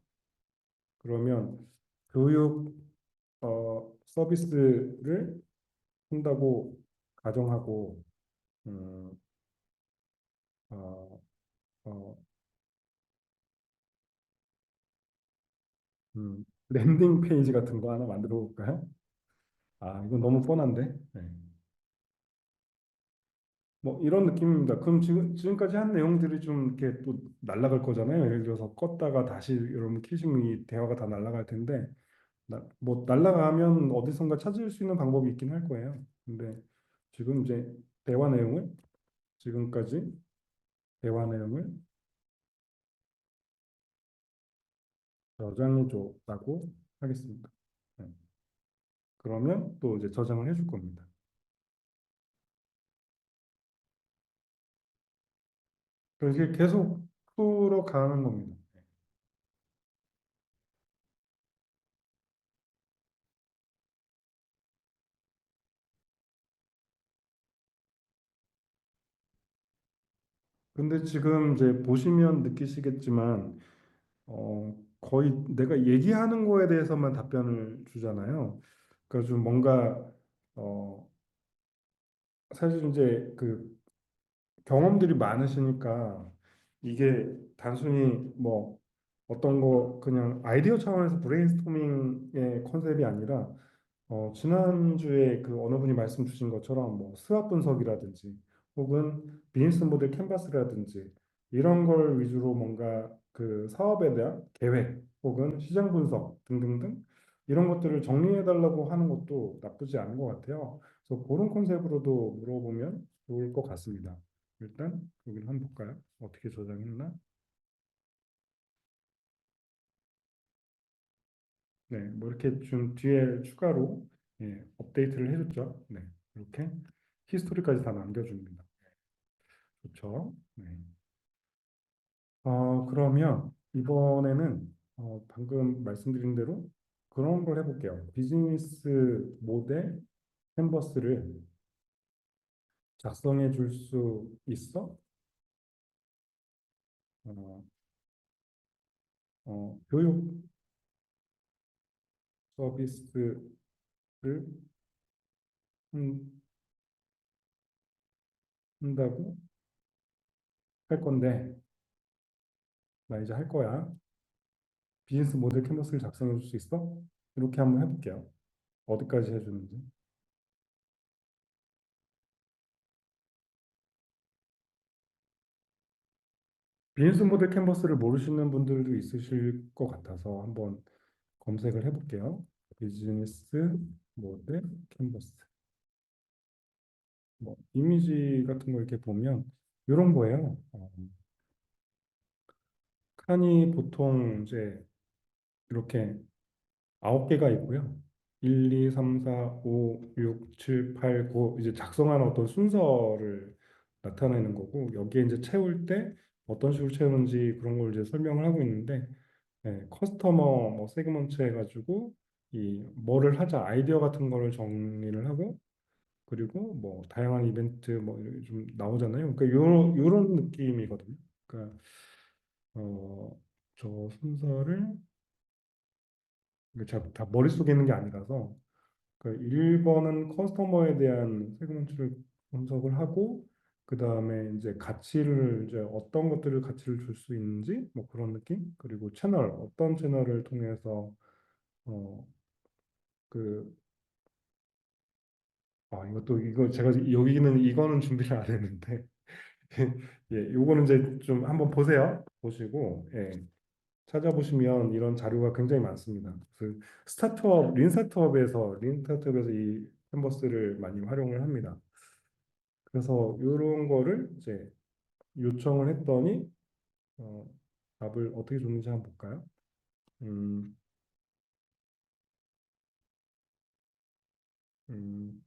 그러면 교육 서비스를 한다고 가정하고 음, 어, 어, 랜딩 페이지 같은 거 하나 만들어 볼까요? 이건 너무 뻔한데. 네. 뭐 이런 느낌입니다. 그럼 지금까지 한 내용들이 좀 이렇게 또 날아갈 거잖아요. 예를 들어서 껐다가 다시 여러분 켜시면 이 대화가 다 날아갈 텐데, 뭐 날아가면 어디선가 찾을 수 있는 방법이 있긴 할 거예요. 근데 지금 이제 대화 내용을 지금까지 대화 내용을 저장해 줬다고 하겠습니다. 네. 그러면 또 이제 저장을 해줄 겁니다. 그래서 이게 계속 풀어가는 겁니다. 근데 지금 이제 보시면 느끼시겠지만 거의 내가 얘기하는 거에 대해서만 답변을 주잖아요. 그래서 좀 뭔가 어, 사실 이제 그 경험들이 많으시니까 이게 단순히 뭐 어떤 거 그냥 아이디어 차원에서 브레인스토밍의 컨셉이 아니라 지난주에 그 어느 분이 말씀 주신 것처럼 뭐 스왑 분석이라든지 혹은 비즈니스 모델 캔버스라든지 이런 걸 위주로 뭔가 그 사업에 대한 계획 혹은 시장 분석 등등등 이런 것들을 정리해 달라고 하는 것도 나쁘지 않은 것 같아요. 그래서 그런 컨셉으로도 물어보면 좋을 것 같습니다. 일단 여기를 한번 볼까요? 어떻게 저장했나? 네, 뭐 이렇게 좀 뒤에 추가로 업데이트를 해줬죠. 네, 이렇게 히스토리까지 다 남겨줍니다. 좋죠. 네. 그러면 이번에는 방금 말씀드린 대로 그런 걸 해볼게요. 비즈니스 모델 캔버스를 작성해 줄 수 있어? 어, 교육 서비스를 한- 한다고 할 건데, 나 이제 할 거야. 비즈니스 모델 캔버스를 작성해 줄 수 있어? 이렇게 한번 해볼게요. 어디까지 해주는지. 비즈니스 모델 캔버스를 모르시는 분들도 있으실 것 같아서 한번 검색을 해볼게요. 비즈니스 모델 캔버스. 뭐 이미지 같은 거 이렇게 보면 이런 거예요. 칸이 보통 이제 이렇게 9개가 있고요. 1, 2, 3, 4, 5, 6, 7, 8, 9 이제 작성하는 어떤 순서를 나타내는 거고 여기에 이제 채울 때 어떤 식으로 채우는지 그런 걸 이제 설명을 하고 있는데 커스터머 뭐 세그먼트 해가지고 이 뭐를 하자 아이디어 같은 거를 정리를 하고 그리고 뭐 다양한 이벤트 뭐 좀 나오잖아요. 그러니까 요런 느낌이거든요. 그러니까 저 순서를 이게 다 머릿속에 있는 게 아니라서 그 1번은 커스터머에 대한 세그먼트를 분석을 하고 그 다음에 이제 가치를 이제 어떤 것들을 가치를 줄 수 있는지 뭐 그런 느낌 그리고 채널 어떤 채널을 통해서 어 그 이것도 이거 제가 여기는 이거는 준비를 안 했는데 예 요거는 이제 좀 한번 보세요 보시고 찾아보시면 이런 자료가 굉장히 많습니다. 그 린 스타트업에서 이 캔버스를 많이 활용을 합니다. 그래서 이런 거를 이제 요청을 했더니 어, 답을 어떻게 줬는지 한번 볼까요? 음, 음,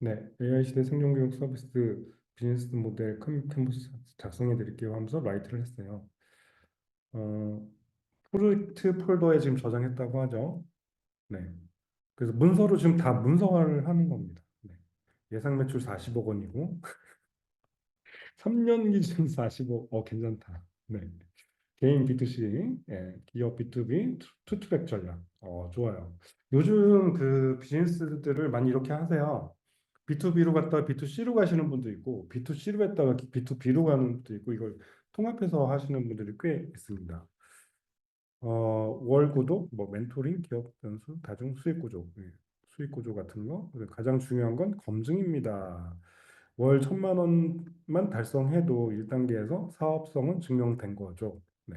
네, AI 시대 생존교육 서비스 비즈니스 모델 캔버스 작성해 드릴게요 하면서 라이트를 했어요. 어, 프로젝트 폴더에 지금 저장했다고 하죠. 네. 그래서 문서로 지금 다 문서화를 하는 겁니다. 네. 예상 매출 40억 원이고 3년 기준 45, 괜찮다. 네. 개인 B2C, 기업 B2B, 투트랙 전략. 좋아요. 요즘 그 비즈니스들을 많이 이렇게 하세요. B2B로 갔다가 B2C로 가시는 분도 있고, B2C로 갔다가 B2B로 가는 분도 있고, 이걸 통합해서 하시는 분들이 꽤 있습니다. 월 구독, 뭐 멘토링, 기업 연수, 다중 수익 구조, 수익 구조 같은 거. 그리고 가장 중요한 건 검증입니다. 월 1,000만 원만 달성해도 1단계에서 사업성은 증명된 거죠. 네.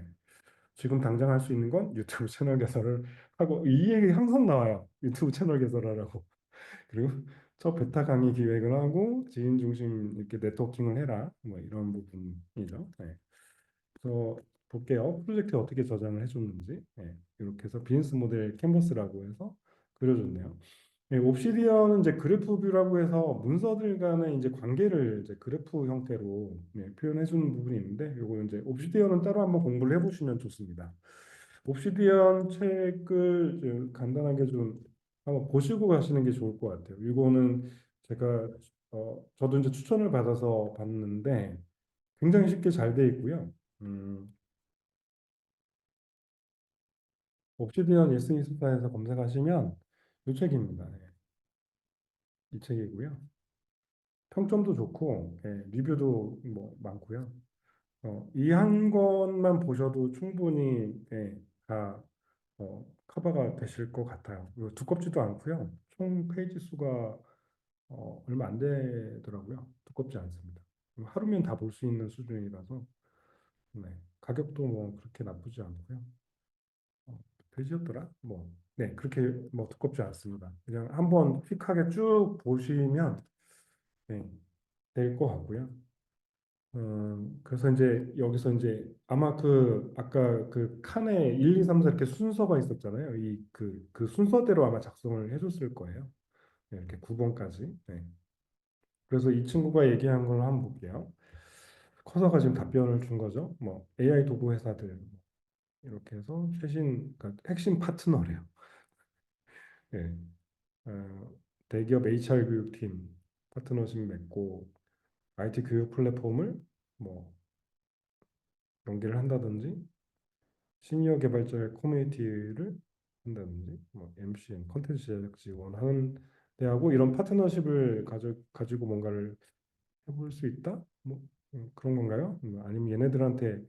지금 당장 할 수 있는 건 유튜브 채널 개설을 하고 이 얘기 항상 나와요. 유튜브 채널 개설하라고. 그리고 첫 베타 강의 기획을 하고 지인 중심 이렇게 네트워킹을 해라. 뭐 이런 부분이죠. 네. 그래서 볼게요. 프로젝트에 어떻게 저장을 해줬는지. 네. 이렇게 해서 비즈니스 모델 캔버스라고 해서 그려줬네요. 네, 옵시디언은 이제 그래프 뷰라고 해서 문서들 간의 이제 관계를 이제 그래프 형태로 표현해 주는 부분이 있는데, 요거 이제 옵시디언은 따로 한번 공부를 해보시면 좋습니다. 옵시디언 책을 간단하게 좀 한번 보시고 가시는 게 좋을 것 같아요. 이거는 제가 저도 이제 추천을 받아서 봤는데 굉장히 쉽게 잘 돼 있고요. 음, 옵시디언 예스24에서 검색하시면 이 책입니다. 네, 이 책이고요. 평점도 좋고 리뷰도 뭐 많고요. 이 한 권만 보셔도 충분히 다 커버가 되실 것 같아요. 그리고 두껍지도 않고요. 총 페이지 수가 얼마 안 되더라고요. 두껍지 않습니다. 하루면 다 볼 수 있는 수준이라서 네. 가격도 뭐 그렇게 나쁘지 않고요. 돼지였더라? 뭐, 네, 그렇게 뭐 두껍지 않습니다. 그냥 한번 퀵하게 쭉 보시면 네, 될 것 같고요. 그래서 이제 여기서 이제 아마 그 아까 그 칸에 1, 2, 3, 4 이렇게 순서가 있었잖아요. 그 순서대로 아마 작성을 해줬을 거예요. 네, 이렇게 9번까지. 네. 그래서 이 친구가 얘기한 걸 한번 볼게요. 커서가 지금 답변을 준 거죠. 뭐 AI 도구 회사들 이렇게 해서 최신 그러니까 핵심 파트너래요. 예. 어, 대기업 HR 교육팀 파트너십 맺고 IT 교육 플랫폼을 뭐 연계를 한다든지 시니어 개발자의 커뮤니티를 한다든지 뭐 MCN 컨텐츠 제작 지원하는 데하고 이런 파트너십을 가지고 뭔가를 해볼 수 있다? 뭐 그런 건가요? 아니면 얘네들한테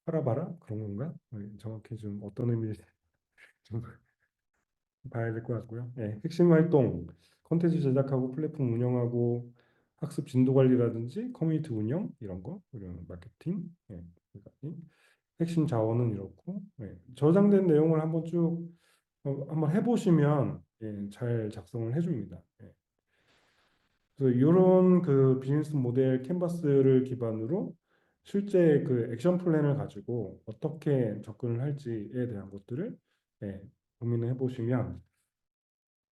팔아봐라? 그런 건가? 정확히 좀 어떤 의미인지 좀 봐야 될 것 같고요. 핵심 활동, 콘텐츠 제작하고 플랫폼 운영하고 학습 진도 관리라든지 커뮤니티 운영 이런 거, 그리고 마케팅, 그러니까 핵심 자원은 이렇고 저장된 내용을 한번 쭉 한번 해보시면 잘 작성을 해줍니다. 그래서 이런 그 비즈니스 모델 캔버스를 기반으로 실제 그 액션 플랜을 가지고 어떻게 접근을 할지에 대한 것들을 고민을 해보시면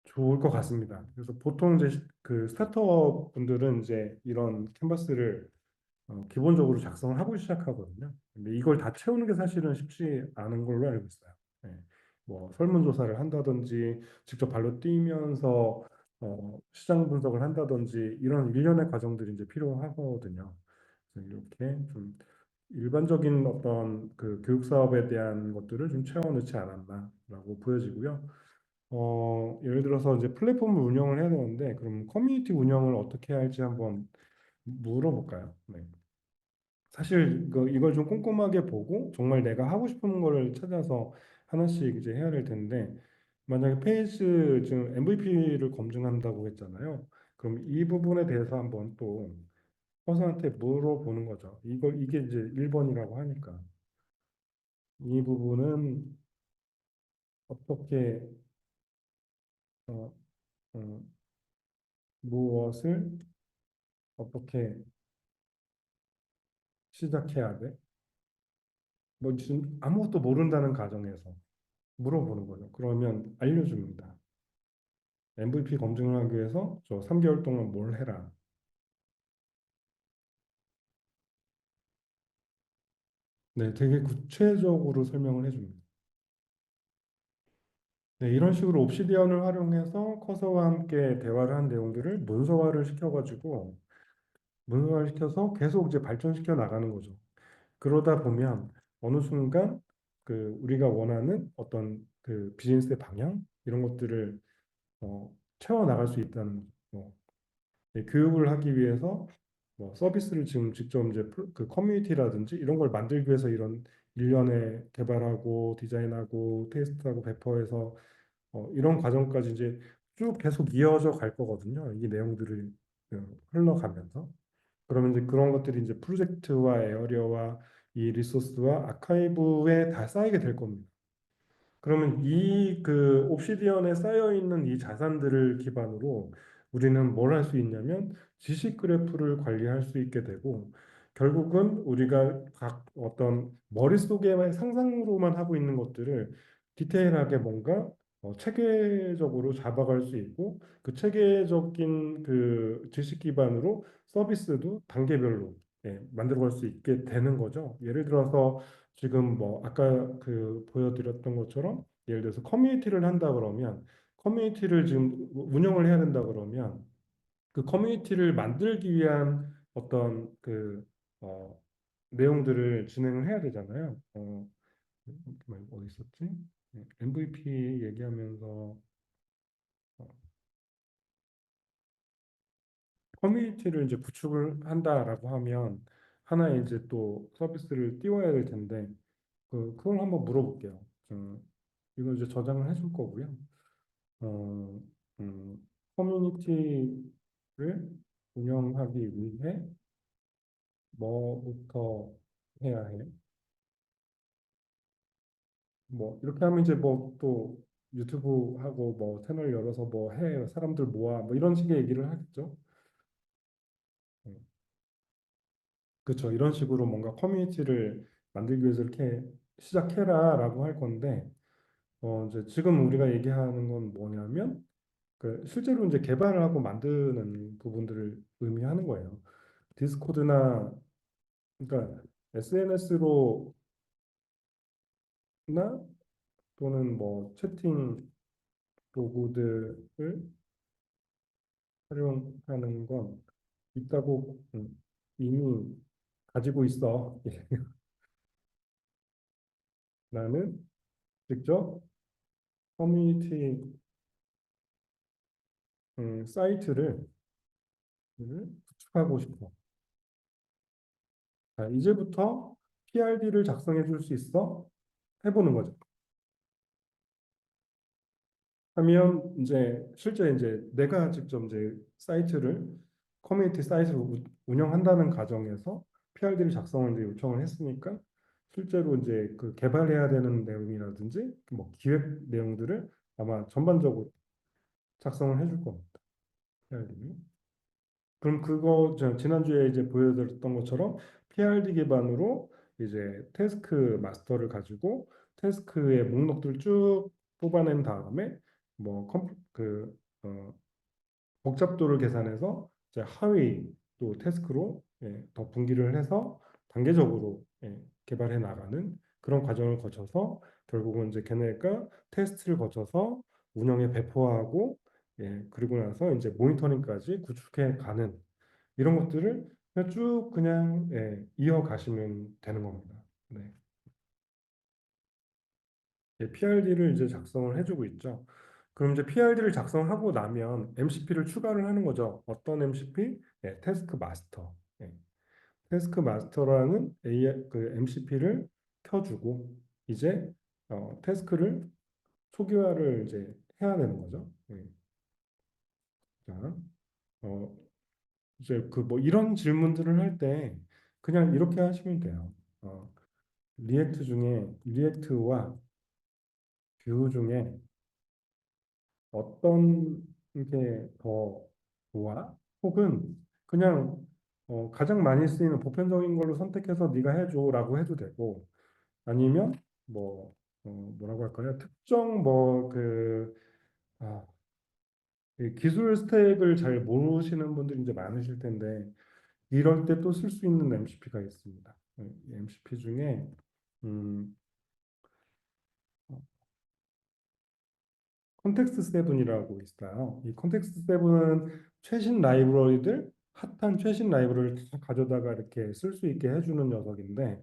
좋을 것 같습니다. 그래서 보통 이제 그 스타트업 분들은 이제 이런 캔버스를 기본적으로 작성을 하고 시작하거든요. 근데 이걸 다 채우는 게 사실은 쉽지 않은 걸로 알고 있어요. 예. 뭐 설문조사를 한다든지 직접 발로 뛰면서 시장 분석을 한다든지 이런 일련의 과정들이 이제 필요하거든요. 그래서 이렇게 좀 일반적인 어떤 그 교육 사업에 대한 것들을 좀 채워넣지 않았나라고 보여지고요. 예를 들어서 이제 플랫폼을 운영을 해야 되는데 그럼 커뮤니티 운영을 어떻게 할지 한번 물어볼까요? 네. 사실 이걸 좀 꼼꼼하게 보고 정말 내가 하고 싶은 거를 찾아서 하나씩 이제 해야 될 텐데 만약에 페이지 지금 MVP를 검증한다고 했잖아요. 그럼 이 부분에 대해서 한번 또 허수한테 물어보는 거죠. 이게 이제 1번이라고 하니까 이 부분은 어떻게 어, 어, 무엇을 어떻게 시작해야 돼? 뭐 지금 아무것도 모른다는 가정에서 물어보는 거죠. 그러면 알려줍니다. MVP 검증을 하기 위해서 저 3개월 동안 뭘 해라. 네, 되게 구체적으로 설명을 해줍니다. 네, 이런 식으로 옵시디언을 활용해서 커서와 함께 대화를 한 내용들을 문서화를 시켜가지고 문서화를 시켜서 계속 이제 발전시켜 나가는 거죠. 그러다 보면 어느 순간 그 우리가 원하는 어떤 그 비즈니스의 방향 이런 것들을 채워 나갈 수 있다는 거죠. 교육을 하기 위해서 뭐 서비스를 지금 직접 이제 그 커뮤니티라든지 이런 걸 만들기 위해서 이런 일련의 개발하고 디자인하고 테스트하고 배포해서 이런 과정까지 이제 쭉 계속 이어져 갈 거거든요. 이 내용들을 흘러가면서 그러면 이제 그런 것들이 이제 프로젝트와 에어리어와 이 리소스와 아카이브에 다 쌓이게 될 겁니다. 그러면 이 그 옵시디언에 쌓여 있는 이 자산들을 기반으로 우리는 뭘 할 수 있냐면 지식 그래프를 관리할 수 있게 되고 결국은 우리가 각 어떤 머릿속에만 상상으로만 하고 있는 것들을 디테일하게 뭔가 체계적으로 잡아갈 수 있고 그 체계적인 그 지식 기반으로 서비스도 단계별로 만들어갈 수 있게 되는 거죠. 예를 들어서 지금 뭐 아까 그 보여드렸던 것처럼 예를 들어서 커뮤니티를 한다 그러면 커뮤니티를 지금 운영을 해야 된다 그러면 그 커뮤니티를 만들기 위한 어떤 그 어, 내용들을 진행을 해야 되잖아요. 어디 있었지? MVP 얘기하면서 어, 커뮤니티를 이제 구축을 한다라고 하면 하나의 이제 또 서비스를 띄워야 될 텐데 그걸 한번 물어볼게요. 이거 이제 저장을 해줄 거고요. 어, 커뮤니티를 운영하기 위해 뭐부터 해야 해? 뭐 이렇게 하면 이제 뭐 또 유튜브 하고 뭐 채널 열어서 뭐 해 사람들 모아 뭐 이런 식의 얘기를 하겠죠. 음, 그렇죠. 이런 식으로 뭔가 커뮤니티를 만들기 위해서 이렇게 시작해라라고 할 건데 이제 지금 우리가 얘기하는 건 뭐냐면 그 실제로 이제 개발을 하고 만드는 부분들을 의미하는 거예요. 디스코드나 그러니까 SNS로나 또는 뭐 채팅 도구들을 활용하는 건 있다고 이미 가지고 있어. 나는 직접 커뮤니티 사이트를 구축하고 싶어. 자, 이제부터 PRD를 작성해 줄 수 있어? 해보는 거죠. 하면 이제 실제 이제 내가 직접 이제 사이트를 커뮤니티 사이트를 운영한다는 가정에서 PRD를 작성을 이제 요청을 했으니까 실제로 이제 그 개발해야 되는 내용이라든지 뭐 기획 내용들을 아마 전반적으로 작성을 해줄 겁니다. PRD는. 그럼 그거 지난주에 이제 보여드렸던 것처럼 PRD 기반으로 이제 태스크 마스터를 가지고 태스크의 목록들을 쭉 뽑아낸 다음에 뭐 복잡도를 계산해서 이제 하위 또 태스크로 더 분기를 해서 단계적으로 개발해 나가는 그런 과정을 거쳐서 결국은 이제 걔네가 테스트를 거쳐서 운영에 배포하고 그리고 나서 이제 모니터링까지 구축해 가는 이런 것들을 그냥 쭉 그냥 이어가시면 되는 겁니다. 네. PRD를 이제 작성을 해주고 있죠. 그럼 이제 PRD를 작성하고 나면 MCP를 추가를 하는 거죠. 어떤 MCP? 태스크 마스터. 태스크 마스터라는 그 MCP를 켜주고 이제 태스크를 초기화를 이제 해야 되는 거죠. 자, 어, 이제 그 뭐 이런 질문들을 할 때 그냥 이렇게 하시면 돼요. 리액트와 뷰 중에 어떤 게 더 좋아? 혹은 그냥 가장 많이 쓰이는 보편적인 걸로 선택해서 네가 해줘라고 해도 되고 아니면 뭐 뭐라고 할까요? 특정 이 기술 스택을 잘 모르시는 분들이 이제 많으실 텐데 이럴 때 또 쓸 수 있는 MCP가 있습니다. MCP 중에 음, 컨텍스트 세븐이라고 있어요. 이 컨텍스트 세븐은 최신 라이브러리들, 핫한 최신 라이브러리를 다 가져다가 이렇게 쓸 수 있게 해주는 녀석인데,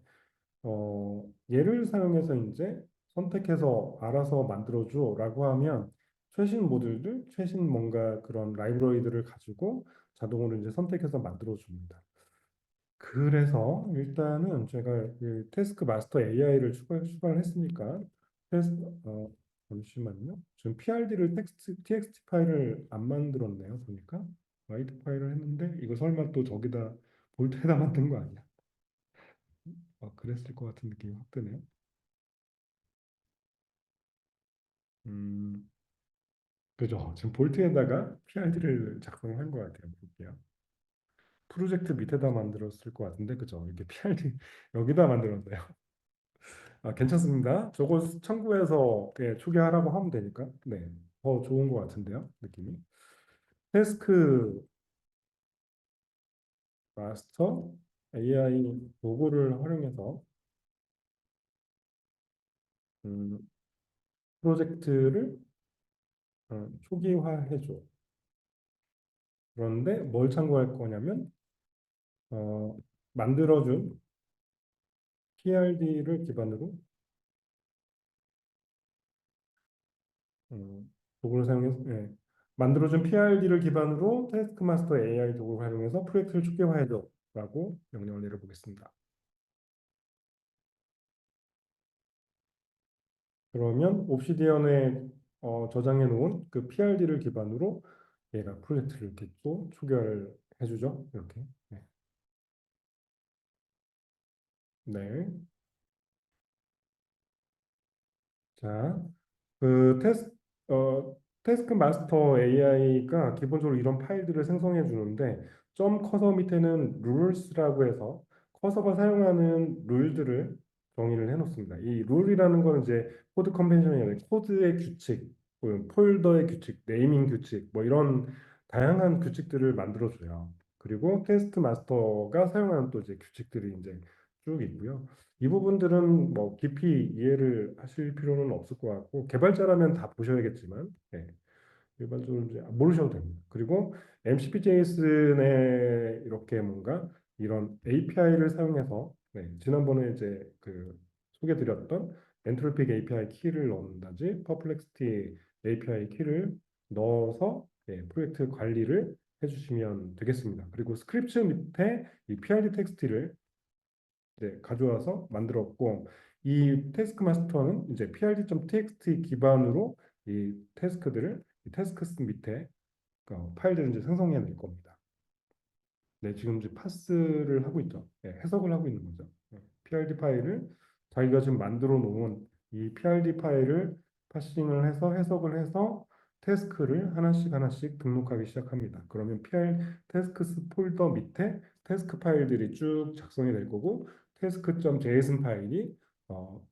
얘를 사용해서 이제 선택해서 알아서 만들어줘라고 하면 최신 모듈들, 최신 뭔가 그런 라이브러리들을 가지고 자동으로 이제 선택해서 만들어줍니다. 그래서 일단은 제가 이 태스크 마스터 AI를 추가를 했으니까 테스, 어, 잠시만요. 지금 PRD를 TXT 파일을 안 만들었네요. 보니까 라이트 파일을 했는데 이거 설마 또 저기다 볼트에다 만든 거 아니야? 그랬을 것 같은 느낌이 확 드네요. 음, 그죠. 지금 볼트에다가 PRD를 작성한 것 같아요. 볼게요. 프로젝트 밑에다 만들었을 것 같은데 그죠. 이렇게 PRD 여기다 만들었네요. 괜찮습니다. 저거 참고해서 초기화하라고 하면 되니까. 네, 더 좋은 것 같은데요, 느낌이. 태스크 마스터 AI 도구를 활용해서 음, 프로젝트를 초기화해줘. 그런데 뭘 참고할 거냐면 어, 만들어준 PRD를 기반으로 도구를 사용해서 만들어준 PRD를 기반으로 태스크마스터 AI 도구를 활용해서 프로젝트를 초기화해줘라고 명령을 내려보겠습니다. 그러면 옵시디언에 저장해 놓은 그 PRD를 기반으로 얘가 프로젝트를 이렇게 또 초기화를 해주죠. 이렇게. 네. 네. 자, 그 태스크 마스터 AI가 기본적으로 이런 파일들을 생성해 주는데 점 커서 밑에는 rules라고 해서 커서가 사용하는 룰들을 정의를 해 놓습니다. 이 룰이라는 거는 이제 코드 컨벤션이 아니라 코드의 규칙, 폴더의 규칙, 네이밍 규칙, 뭐 이런 다양한 규칙들을 만들어 줘요. 그리고 테스트 마스터가 사용하는 또 이제 규칙들이 이제 쭉 있고요. 이 부분들은 뭐 깊이 이해를 하실 필요는 없을 것 같고 개발자라면 다 보셔야겠지만 일반적으로 이제 모르셔도 됩니다. 그리고 MCP.js에 이렇게 뭔가 이런 API를 사용해서 지난번에 이제 그 소개드렸던 엔트로픽 API 키를 넣는다든지 퍼플렉시티 API 키를 넣어서 프로젝트 관리를 해주시면 되겠습니다. 그리고 스크립트 밑에 이 PID 텍스트를 가져와서 만들었고 이 태스크 마스터는 이제 prd.txt 기반으로 이 태스크들을 이 태스크스 밑에 파일들을 이제 생성해낼 겁니다. 네, 지금 이제 파스를 하고 있죠. 해석을 하고 있는 거죠. PRD 파일을 자기가 지금 만들어 놓은 이 PRD 파일을 파싱을 해서 해석을 해서 태스크를 하나씩 하나씩 등록하기 시작합니다. 그러면 태스크스 폴더 밑에 태스크 파일들이 쭉 작성이 될 거고 task.json 파일이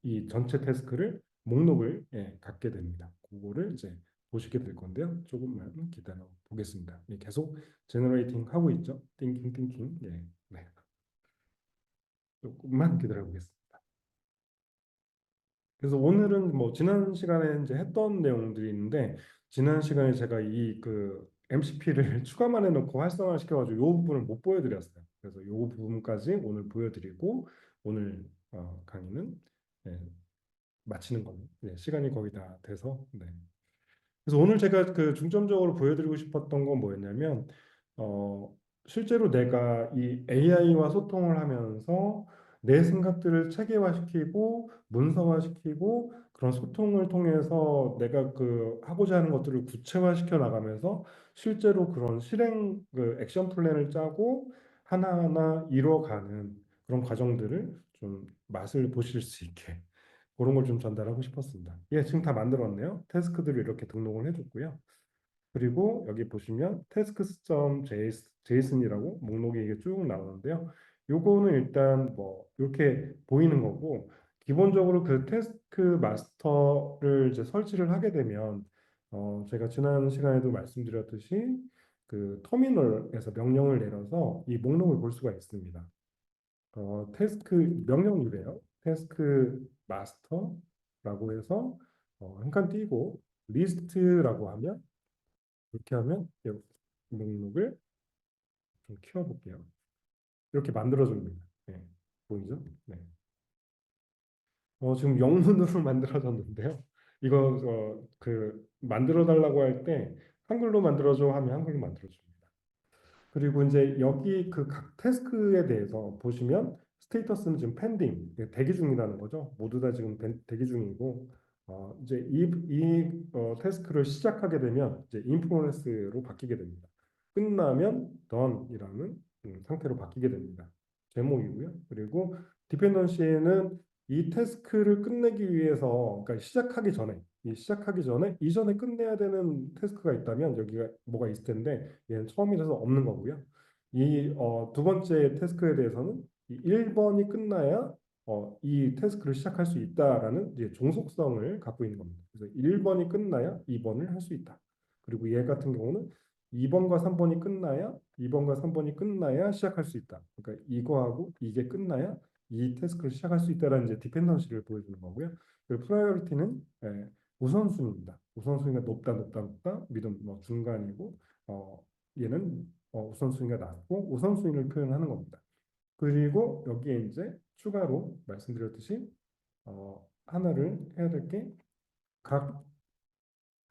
이 전체 태스크를 목록을 갖게 됩니다. 그거를 이제 보시게 될 건데요. 조금만 기다려 보겠습니다. 계속 제너레이팅 하고 있죠. 띵킹. 네. 조금만 기다려 보겠습니다. 그래서 오늘은 뭐 지난 시간에 이제 했던 내용들이 있는데 지난 시간에 제가 이 그 MCP를 추가만 해놓고 활성화 시켜가지고 이 부분을 못 보여드렸어요. 그래서 이 부분까지 오늘 보여드리고 오늘 강의는 네, 마치는 걸로. 시간이 거의 다 돼서 그래서 오늘 제가 그 중점적으로 보여드리고 싶었던 건 뭐였냐면, 실제로 내가 이 AI와 소통을 하면서 내 생각들을 체계화시키고 문서화시키고 그런 소통을 통해서 내가 그 하고자 하는 것들을 구체화시켜 나가면서 실제로 그런 실행 그 액션 플랜을 짜고 하나하나 이뤄가는 그런 과정들을 좀 맛을 보실 수 있게 그런 걸 좀 전달하고 싶었습니다. 지금 다 만들었네요. 태스크들을 이렇게 등록을 해줬고요. 그리고 여기 보시면 tasks.json이라고 목록이 이게 쭉 나오는데요. 요거는 일단 뭐 이렇게 보이는 거고 기본적으로 그 태스크 마스터를 이제 설치를 하게 되면 제가 지난 시간에도 말씀드렸듯이 그 터미널에서 명령을 내려서 이 목록을 볼 수가 있습니다. 태스크 명령이래요. 태스크 마스터라고 해서 한 칸 띄고 리스트라고 하면 이렇게 하면 이 목록을 좀 키워볼게요. 이렇게 만들어줍니다. 보이죠? 네. 지금 영문으로 만들어졌는데요. 이거 그 만들어 달라고 할 때 한글로 만들어줘 하면 한글로 만들어줍니다. 그리고 이제 여기 그 각 태스크에 대해서 보시면 스테이터스는 지금 펜딩, 대기 중이라는 거죠. 모두 다 지금 대기 중이고 이제 태스크를 시작하게 되면 이제 in progress로 바뀌게 됩니다. 끝나면 done이라는 상태로 바뀌게 됩니다. 제목이고요. 그리고 디펜던시에는 이 태스크를 끝내기 위해서, 그러니까 시작하기 전에 이전에 끝내야 되는 태스크가 있다면 여기가 뭐가 있을 텐데 얘는 처음이라서 없는 거고요. 이 두 번째 태스크에 대해서는 이 1번이 끝나야 이 태스크를 시작할 수 있다라는 이제 종속성을 갖고 있는 겁니다. 그래서 1번이 끝나야 2번을 할 수 있다. 그리고 얘 같은 경우는 2번과 3번이 끝나야 2번과 3번이 끝나야 시작할 수 있다. 그러니까 이거하고 이게 끝나야 이 태스크를 시작할 수 있다라는 이제 디펜던시를 보여주는 거고요. 그 프라이어리티는 우선순위입니다. 우선순위가 높다, 높다, 높다, 미든 뭐 중간이고 얘는 우선순위가 낮고 우선순위를 표현하는 겁니다. 그리고 여기에 이제 추가로 말씀드렸듯이 하나를 해야 될 게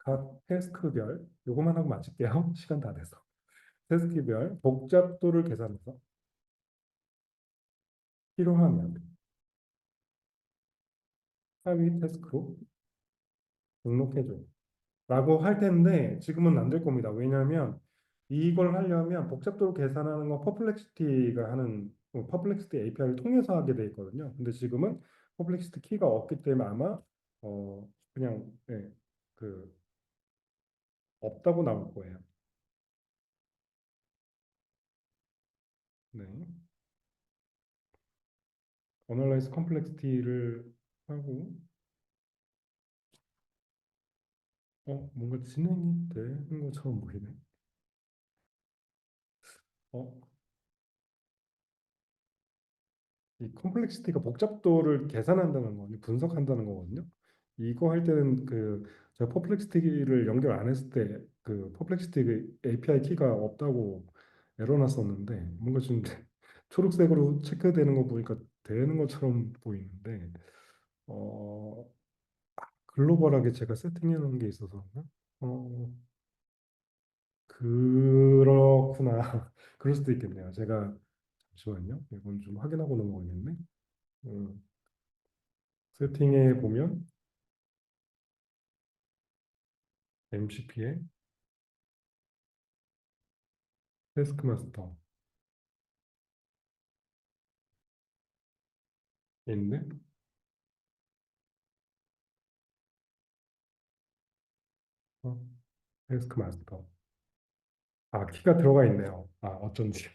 각 태스크별 요거만 하고 마칠게요. 시간 다 돼서. 태스크별 복잡도를 계산해서 필요하면 하위 태스크로 등록해줘요. 라고 할 텐데 지금은 안 될 겁니다. 왜냐하면 이걸 하려면 복잡도를 계산하는 건 퍼플렉시티가 하는 퍼플렉시티 API를 통해서 하게 돼 있거든요. 근데 지금은 퍼플렉시티 키가 없기 때문에 아마 그냥 그 없다고 나올 거예요. 네. 어널라이즈 컴플렉시티를 하고 뭔가 진행이 되는 것처럼 보이네. 어, 이 컴플렉시티가 복잡도를 계산한다는 거니 분석한다는 거거든요. 이거 할 때는 제가 퍼플렉시티를 연결 안 했을 때 퍼플렉시티 API 키가 없다고 에러 났었는데 뭔가 좀 초록색으로 체크되는 거 보니까 되는 것처럼 보이는데 어, 글로벌하게 제가 세팅해 놓은 게 있어서 그런가? 그렇구나. 그럴 수도 있겠네요. 제가 잠시만요. 이건 좀 확인하고 넘어가겠네. 음, 세팅에 보면 MCP에 태스크 마스터 있네. 어, 태스크 마스터. 아, 키가 들어가 있네요. 아, 어쩐지.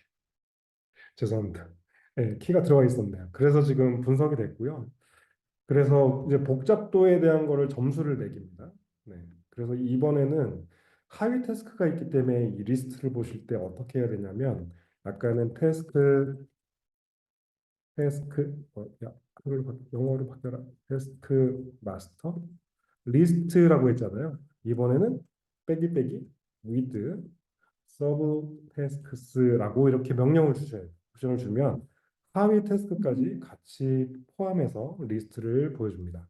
죄송합니다. 네, 키가 들어가 있었네요. 그래서 지금 분석이 됐고요. 그래서 이제 복잡도에 대한 거를 점수를 매깁니다. 네. 그래서 이번에는 하위 태스크가 있기 때문에 이 리스트를 보실 때 어떻게 해야 되냐면 아까는 영어로 바뀌어라. 테스크 마스터 리스트라고 했잖아요. 이번에는 빼기 빼기 with 서브 태스크스라고 이렇게 명령을 주셔요. 옵션을 주면 하위 태스크까지 같이 포함해서 리스트를 보여줍니다.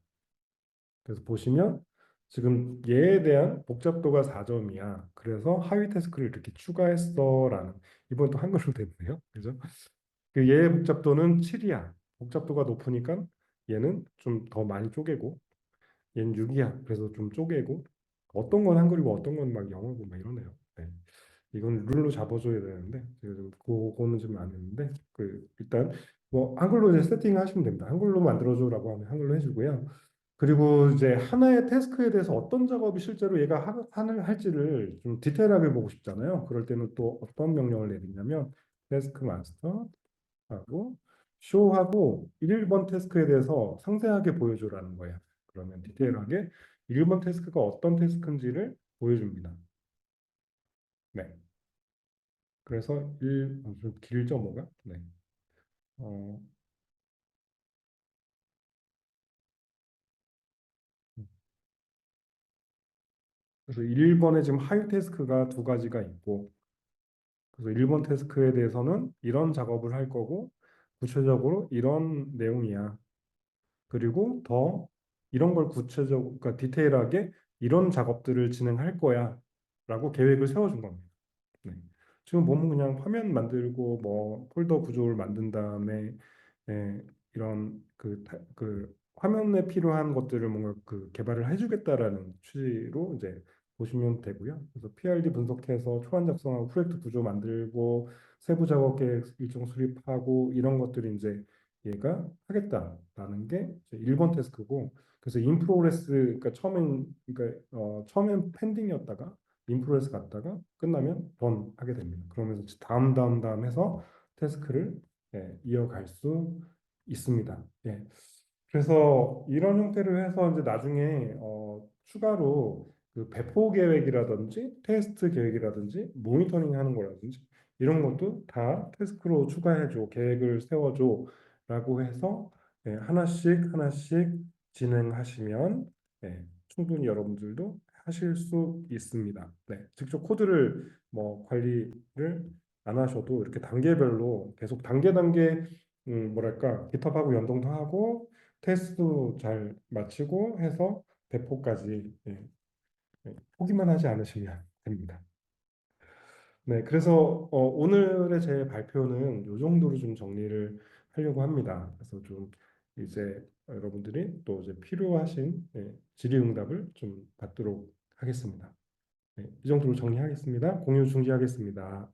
그래서 보시면 지금 얘에 대한 복잡도가 4점이야. 그래서 하위 태스크를 이렇게 추가했어라는 이번 또 한글로 됐네요. 그죠? 그 얘의 복잡도는 7이야. 복잡도가 높으니까 얘는 좀 더 많이 쪼개고 얘는 6이야. 그래서 좀 쪼개고 어떤 건 한글이고 어떤 건 막 영어고 막 이러네요. 네. 이건 룰로 잡아줘야 되는데 제가 좀 그거는 좀 안 했는데 일단 뭐 한글로 이제 세팅하시면 됩니다. 한글로 만들어줘라고 하면 한글로 해주고요. 그리고 이제 하나의 태스크에 대해서 어떤 작업이 실제로 얘가 할지를 좀 디테일하게 보고 싶잖아요. 그럴 때는 또 어떤 명령을 내리냐면 태스크 마스터 하고 쇼하고 1번 태스크에 대해서 상세하게 보여줘라는 거예요. 그러면 디테일하게 1번 태스크가 어떤 태스크인지를 보여줍니다. 네. 그래서 좀 길죠, 뭐가? 네. 어, 그래서 1번에 지금 하위 태스크가 두 가지가 있고 그래서 1번 태스크에 대해서는 이런 작업을 할 거고 구체적으로 이런 내용이야. 그리고 더 이런 걸 그러니까 디테일하게 이런 작업들을 진행할 거야. 라고 계획을 세워준 겁니다. 네. 지금 보면 그냥 화면 만들고 뭐 폴더 구조를 만든 다음에 이런 그 화면에 필요한 것들을 뭔가 개발을 해주겠다라는 취지로 이제 보시면 되고요. 그래서 PRD 분석해서 초안 작성하고 프로젝트 구조 만들고 세부 작업 계획 일정 수립하고 이런 것들이 이제 얘가 하겠다라는 게 이제 1번 태스크고 그래서 인프로그레스 그러니까 처음엔 펜딩이었다가 인프로에서 갔다가 끝나면 던 하게 됩니다. 그러면서 다음 해서 태스크를 이어갈 수 있습니다. 예. 그래서 이런 형태로 해서 이제 나중에 추가로 그 배포 계획이라든지 테스트 계획이라든지 모니터링 하는 거라든지 이런 것도 다 태스크로 추가해줘, 계획을 세워줘라고 해서 하나씩 하나씩 진행하시면 충분히 여러분들도 하실 수 있습니다. 네, 직접 코드를 뭐 관리를 안 하셔도 이렇게 단계별로 계속 단계 뭐랄까 깃허브하고 연동도 하고 테스트도 잘 마치고 해서 배포까지 포기만 하지 않으시면 됩니다. 네, 그래서 오늘의 제 발표는 이 정도로 좀 정리를 하려고 합니다. 그래서 좀 이제 여러분들이 또 이제 필요하신 질의응답을 좀 받도록 하겠습니다. 네, 이 정도로 정리하겠습니다. 공유 중지하겠습니다.